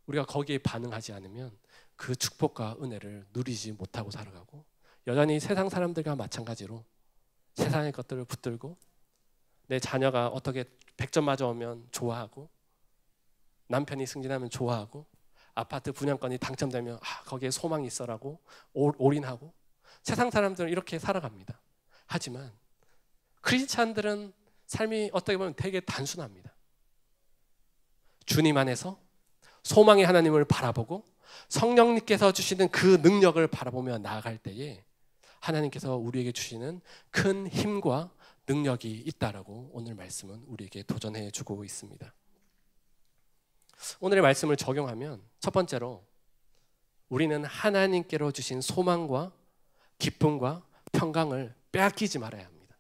우리가 거기에 반응하지 않으면 그 축복과 은혜를 누리지 못하고 살아가고 여전히 세상 사람들과 마찬가지로 세상의 것들을 붙들고 내 자녀가 어떻게 100점 맞아오면 좋아하고 남편이 승진하면 좋아하고 아파트 분양권이 당첨되면 거기에 소망이 있어라고 올인하고 세상 사람들은 이렇게 살아갑니다. 하지만 크리스찬들은 삶이 어떻게 보면 되게 단순합니다. 주님 안에서 소망의 하나님을 바라보고 성령님께서 주시는 그 능력을 바라보며 나아갈 때에 하나님께서 우리에게 주시는 큰 힘과 능력이 있다라고 오늘 말씀은 우리에게 도전해 주고 있습니다. 오늘의 말씀을 적용하면 첫 번째로 우리는 하나님께로 주신 소망과 기쁨과 평강을 빼앗기지 말아야 합니다.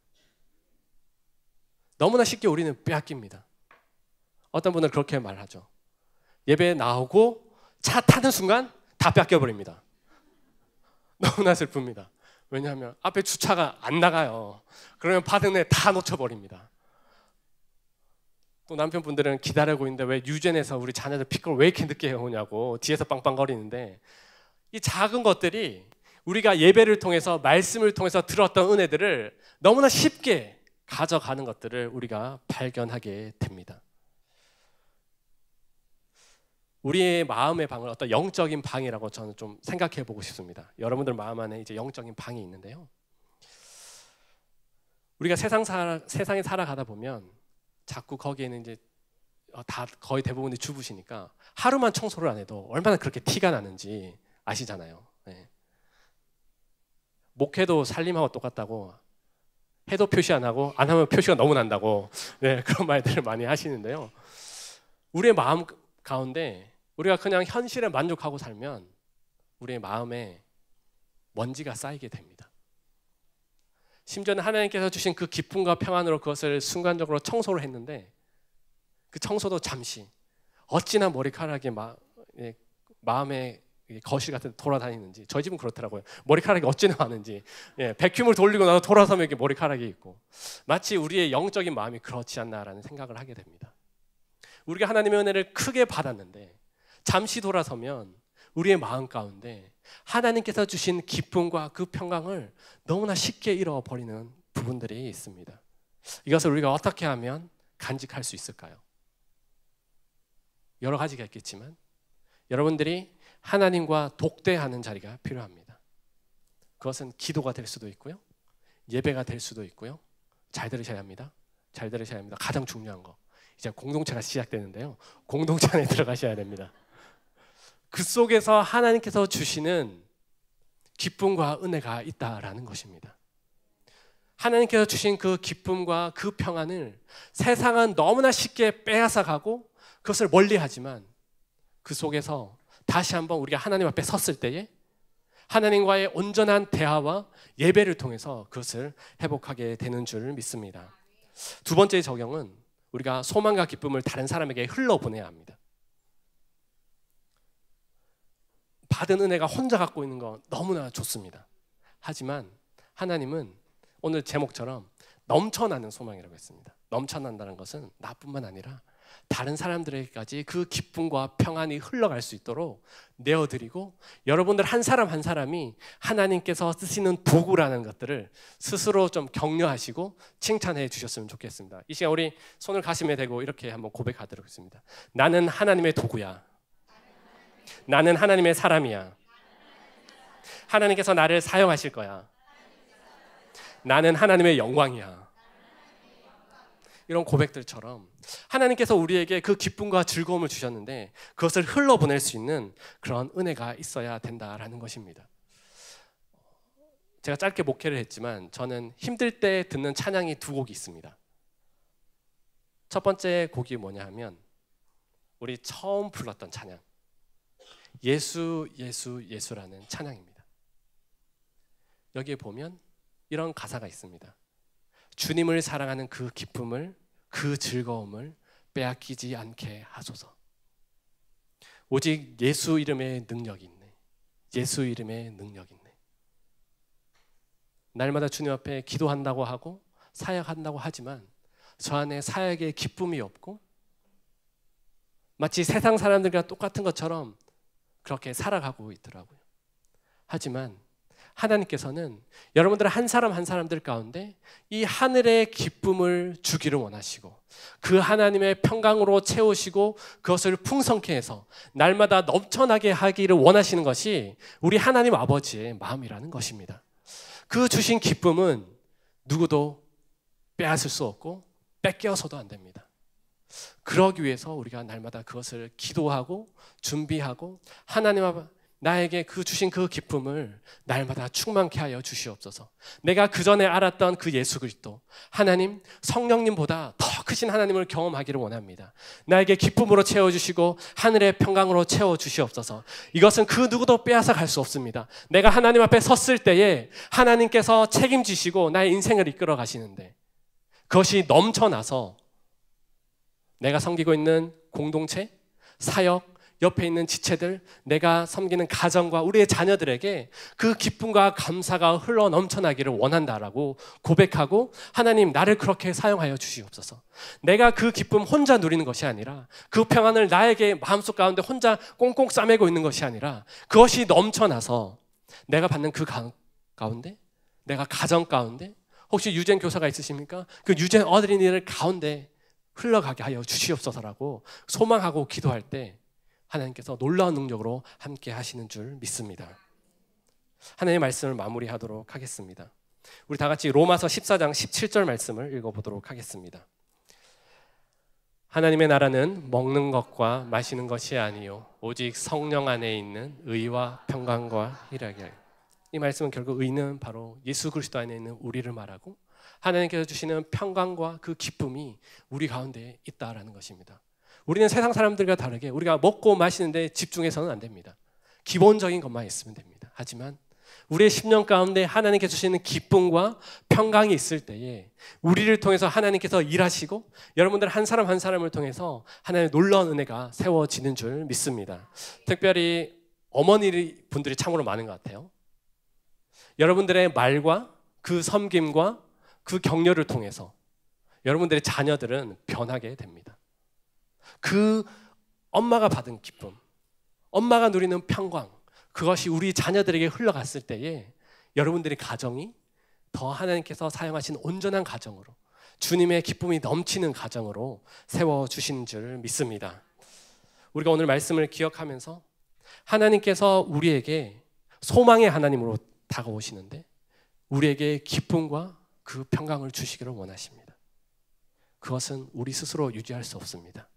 너무나 쉽게 우리는 빼앗깁니다. 어떤 분은 그렇게 말하죠. 예배에 나오고 차 타는 순간 다 뺏겨버립니다. 너무나 슬픕니다. 왜냐하면 앞에 주차가 안 나가요. 그러면 받은 애 다 놓쳐버립니다. 또 남편분들은 기다리고 있는데 왜 유전에서 우리 자녀들 픽업을 왜 이렇게 늦게 오냐고 뒤에서 빵빵거리는데 이 작은 것들이 우리가 예배를 통해서 말씀을 통해서 들었던 은혜들을 너무나 쉽게 가져가는 것들을 우리가 발견하게 됩니다. 우리의 마음의 방을 어떤 영적인 방이라고 저는 좀 생각해 보고 싶습니다. 여러분들 마음 안에 이제 영적인 방이 있는데요. 우리가 세상에 살아가다 보면 자꾸 거기에는 이제 다 거의 대부분이 주부시니까 하루만 청소를 안 해도 얼마나 그렇게 티가 나는지 아시잖아요. 네. 목회도 살림하고 똑같다고 해도 표시 안 하고 안 하면 표시가 너무 난다고 그런 말들을 많이 하시는데요. 우리의 마음 가운데 우리가 그냥 현실에 만족하고 살면 우리의 마음에 먼지가 쌓이게 됩니다. 심지어는 하나님께서 주신 그 기쁨과 평안으로 그것을 순간적으로 청소를 했는데 그 청소도 잠시 어찌나 머리카락이 마음의 거실 같은 데 돌아다니는지 저희 집은 그렇더라고요. 머리카락이 어찌나 많은지 백큐음을 돌리고 나서 돌아서면 이렇게 머리카락이 있고 마치 우리의 영적인 마음이 그렇지 않나라는 생각을 하게 됩니다. 우리가 하나님의 은혜를 크게 받았는데 잠시 돌아서면 우리의 마음 가운데 하나님께서 주신 기쁨과 그 평강을 너무나 쉽게 잃어버리는 부분들이 있습니다. 이것을 우리가 어떻게 하면 간직할 수 있을까요? 여러 가지가 있겠지만 여러분들이 하나님과 독대하는 자리가 필요합니다. 그것은 기도가 될 수도 있고요. 예배가 될 수도 있고요. 잘 들으셔야 합니다. 잘 들으셔야 합니다. 가장 중요한 거. 이제 공동체가 시작되는데요. 공동체 안에 들어가셔야 됩니다. 그 속에서 하나님께서 주시는 기쁨과 은혜가 있다라는 것입니다. 하나님께서 주신 그 기쁨과 그 평안을 세상은 너무나 쉽게 빼앗아가고 그것을 멀리하지만 그 속에서 다시 한번 우리가 하나님 앞에 섰을 때에 하나님과의 온전한 대화와 예배를 통해서 그것을 회복하게 되는 줄 믿습니다. 두 번째 적용은 우리가 소망과 기쁨을 다른 사람에게 흘러보내야 합니다. 받은 은혜가 혼자 갖고 있는 건 너무나 좋습니다. 하지만 하나님은 오늘 제목처럼 넘쳐나는 소망이라고 했습니다. 넘쳐난다는 것은 나뿐만 아니라 다른 사람들에게까지 그 기쁨과 평안이 흘러갈 수 있도록 내어드리고 여러분들 한 사람 한 사람이 하나님께서 쓰시는 도구라는 것들을 스스로 좀 격려하시고 칭찬해 주셨으면 좋겠습니다. 이 시간 우리 손을 가슴에 대고 이렇게 한번 고백하도록 하겠습니다. 나는 하나님의 도구야. 나는 하나님의 사람이야. 하나님께서 나를 사용하실 거야. 나는 하나님의 영광이야. 이런 고백들처럼 하나님께서 우리에게 그 기쁨과 즐거움을 주셨는데 그것을 흘러보낼 수 있는 그런 은혜가 있어야 된다라는 것입니다. 제가 짧게 목회를 했지만 저는 힘들 때 듣는 찬양이 두 곡이 있습니다. 첫 번째 곡이 뭐냐 하면 우리 처음 불렀던 찬양 예수 예수 예수라는 찬양입니다. 여기에 보면 이런 가사가 있습니다. 주님을 사랑하는 그 기쁨을 그 즐거움을 빼앗기지 않게 하소서. 오직 예수 이름의 능력이 있네. 예수 이름의 능력이 있네. 날마다 주님 앞에 기도한다고 하고 사역한다고 하지만 저 안에 사역의 기쁨이 없고 마치 세상 사람들과 똑같은 것처럼 그렇게 살아가고 있더라고요. 하지만 하나님께서는 여러분들 한 사람 한 사람들 가운데 이 하늘의 기쁨을 주기를 원하시고 그 하나님의 평강으로 채우시고 그것을 풍성케 해서 날마다 넘쳐나게 하기를 원하시는 것이 우리 하나님 아버지의 마음이라는 것입니다. 그 주신 기쁨은 누구도 빼앗을 수 없고 뺏겨서도 안 됩니다. 그러기 위해서 우리가 날마다 그것을 기도하고 준비하고 하나님 아버지 나에게 그 주신 그 기쁨을 날마다 충만케 하여 주시옵소서. 내가 그전에 알았던 그 예수 그리스도 하나님 성령님보다 더 크신 하나님을 경험하기를 원합니다. 나에게 기쁨으로 채워주시고 하늘의 평강으로 채워주시옵소서. 이것은 그 누구도 빼앗아 갈 수 없습니다. 내가 하나님 앞에 섰을 때에 하나님께서 책임지시고 나의 인생을 이끌어 가시는데 그것이 넘쳐나서 내가 섬기고 있는 공동체, 사역, 옆에 있는 지체들, 내가 섬기는 가정과 우리의 자녀들에게 그 기쁨과 감사가 흘러 넘쳐나기를 원한다라고 고백하고 하나님 나를 그렇게 사용하여 주시옵소서. 내가 그 기쁨 혼자 누리는 것이 아니라 그 평안을 나에게 마음속 가운데 혼자 꽁꽁 싸매고 있는 것이 아니라 그것이 넘쳐나서 내가 받는 그 가운데 내가 가정 가운데 혹시 유젠 교사가 있으십니까? 그 유젠 어린이들 가운데 흘러가게 하여 주시옵소서라고 소망하고 기도할 때 하나님께서 놀라운 능력으로 함께 하시는 줄 믿습니다. 하나님의 말씀을 마무리하도록 하겠습니다. 우리 다 같이 로마서 14장 17절 말씀을 읽어보도록 하겠습니다. 하나님의 나라는 먹는 것과 마시는 것이 아니요 오직 성령 안에 있는 의와 평강과 희락이라. 이 말씀은 결국 의는 바로 예수 그리스도 안에 있는 우리를 말하고 하나님께서 주시는 평강과 그 기쁨이 우리 가운데 있다라는 것입니다. 우리는 세상 사람들과 다르게 우리가 먹고 마시는데 집중해서는 안 됩니다. 기본적인 것만 있으면 됩니다. 하지만 우리의 심령 가운데 하나님께서 주시는 기쁨과 평강이 있을 때에 우리를 통해서 하나님께서 일하시고 여러분들 한 사람 한 사람을 통해서 하나님의 놀라운 은혜가 세워지는 줄 믿습니다. 특별히 어머니 분들이 참으로 많은 것 같아요. 여러분들의 말과 그 섬김과 그 격려를 통해서 여러분들의 자녀들은 변하게 됩니다. 그 엄마가 받은 기쁨, 엄마가 누리는 평강, 그것이 우리 자녀들에게 흘러갔을 때에 여러분들의 가정이 더 하나님께서 사용하신 온전한 가정으로 주님의 기쁨이 넘치는 가정으로 세워주시는 줄 믿습니다. 우리가 오늘 말씀을 기억하면서 하나님께서 우리에게 소망의 하나님으로 다가오시는데 우리에게 기쁨과 그 평강을 주시기를 원하십니다. 그것은 우리 스스로 유지할 수 없습니다.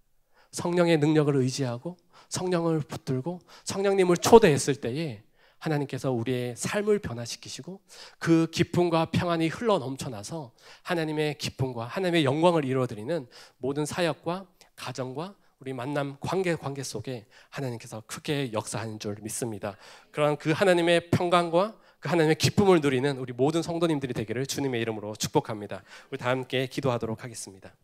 성령의 능력을 의지하고 성령을 붙들고 성령님을 초대했을 때에 하나님께서 우리의 삶을 변화시키시고 그 기쁨과 평안이 흘러 넘쳐나서 하나님의 기쁨과 하나님의 영광을 이루어드리는 모든 사역과 가정과 우리 만남 관계 속에 하나님께서 크게 역사하는 줄 믿습니다. 그러한 그 하나님의 평강과 그 하나님의 기쁨을 누리는 우리 모든 성도님들이 되기를 주님의 이름으로 축복합니다. 우리 다 함께 기도하도록 하겠습니다.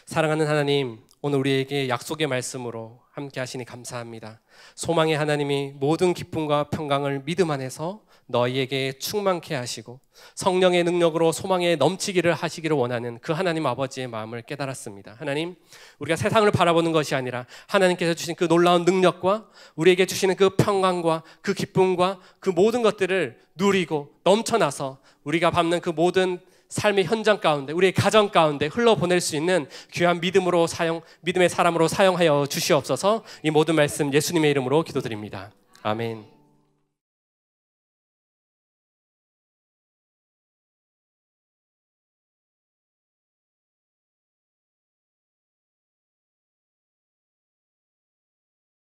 사랑하는 하나님, 오늘 우리에게 약속의 말씀으로 함께 하시니 감사합니다. 소망의 하나님이 모든 기쁨과 평강을 믿음 안에서 너희에게 충만케 하시고 성령의 능력으로 소망에 넘치기를 하시기를 원하는 그 하나님 아버지의 마음을 깨달았습니다. 하나님, 우리가 세상을 바라보는 것이 아니라 하나님께서 주신 그 놀라운 능력과 우리에게 주시는 그 평강과 그 기쁨과 그 모든 것들을 누리고 넘쳐나서 우리가 밟는 그 모든 삶의 현장 가운데 우리의 가정 가운데 흘러보낼 수 있는 귀한 믿음의 사람으로 사용하여 주시옵소서. 이 모든 말씀 예수님의 이름으로 기도드립니다. 아멘.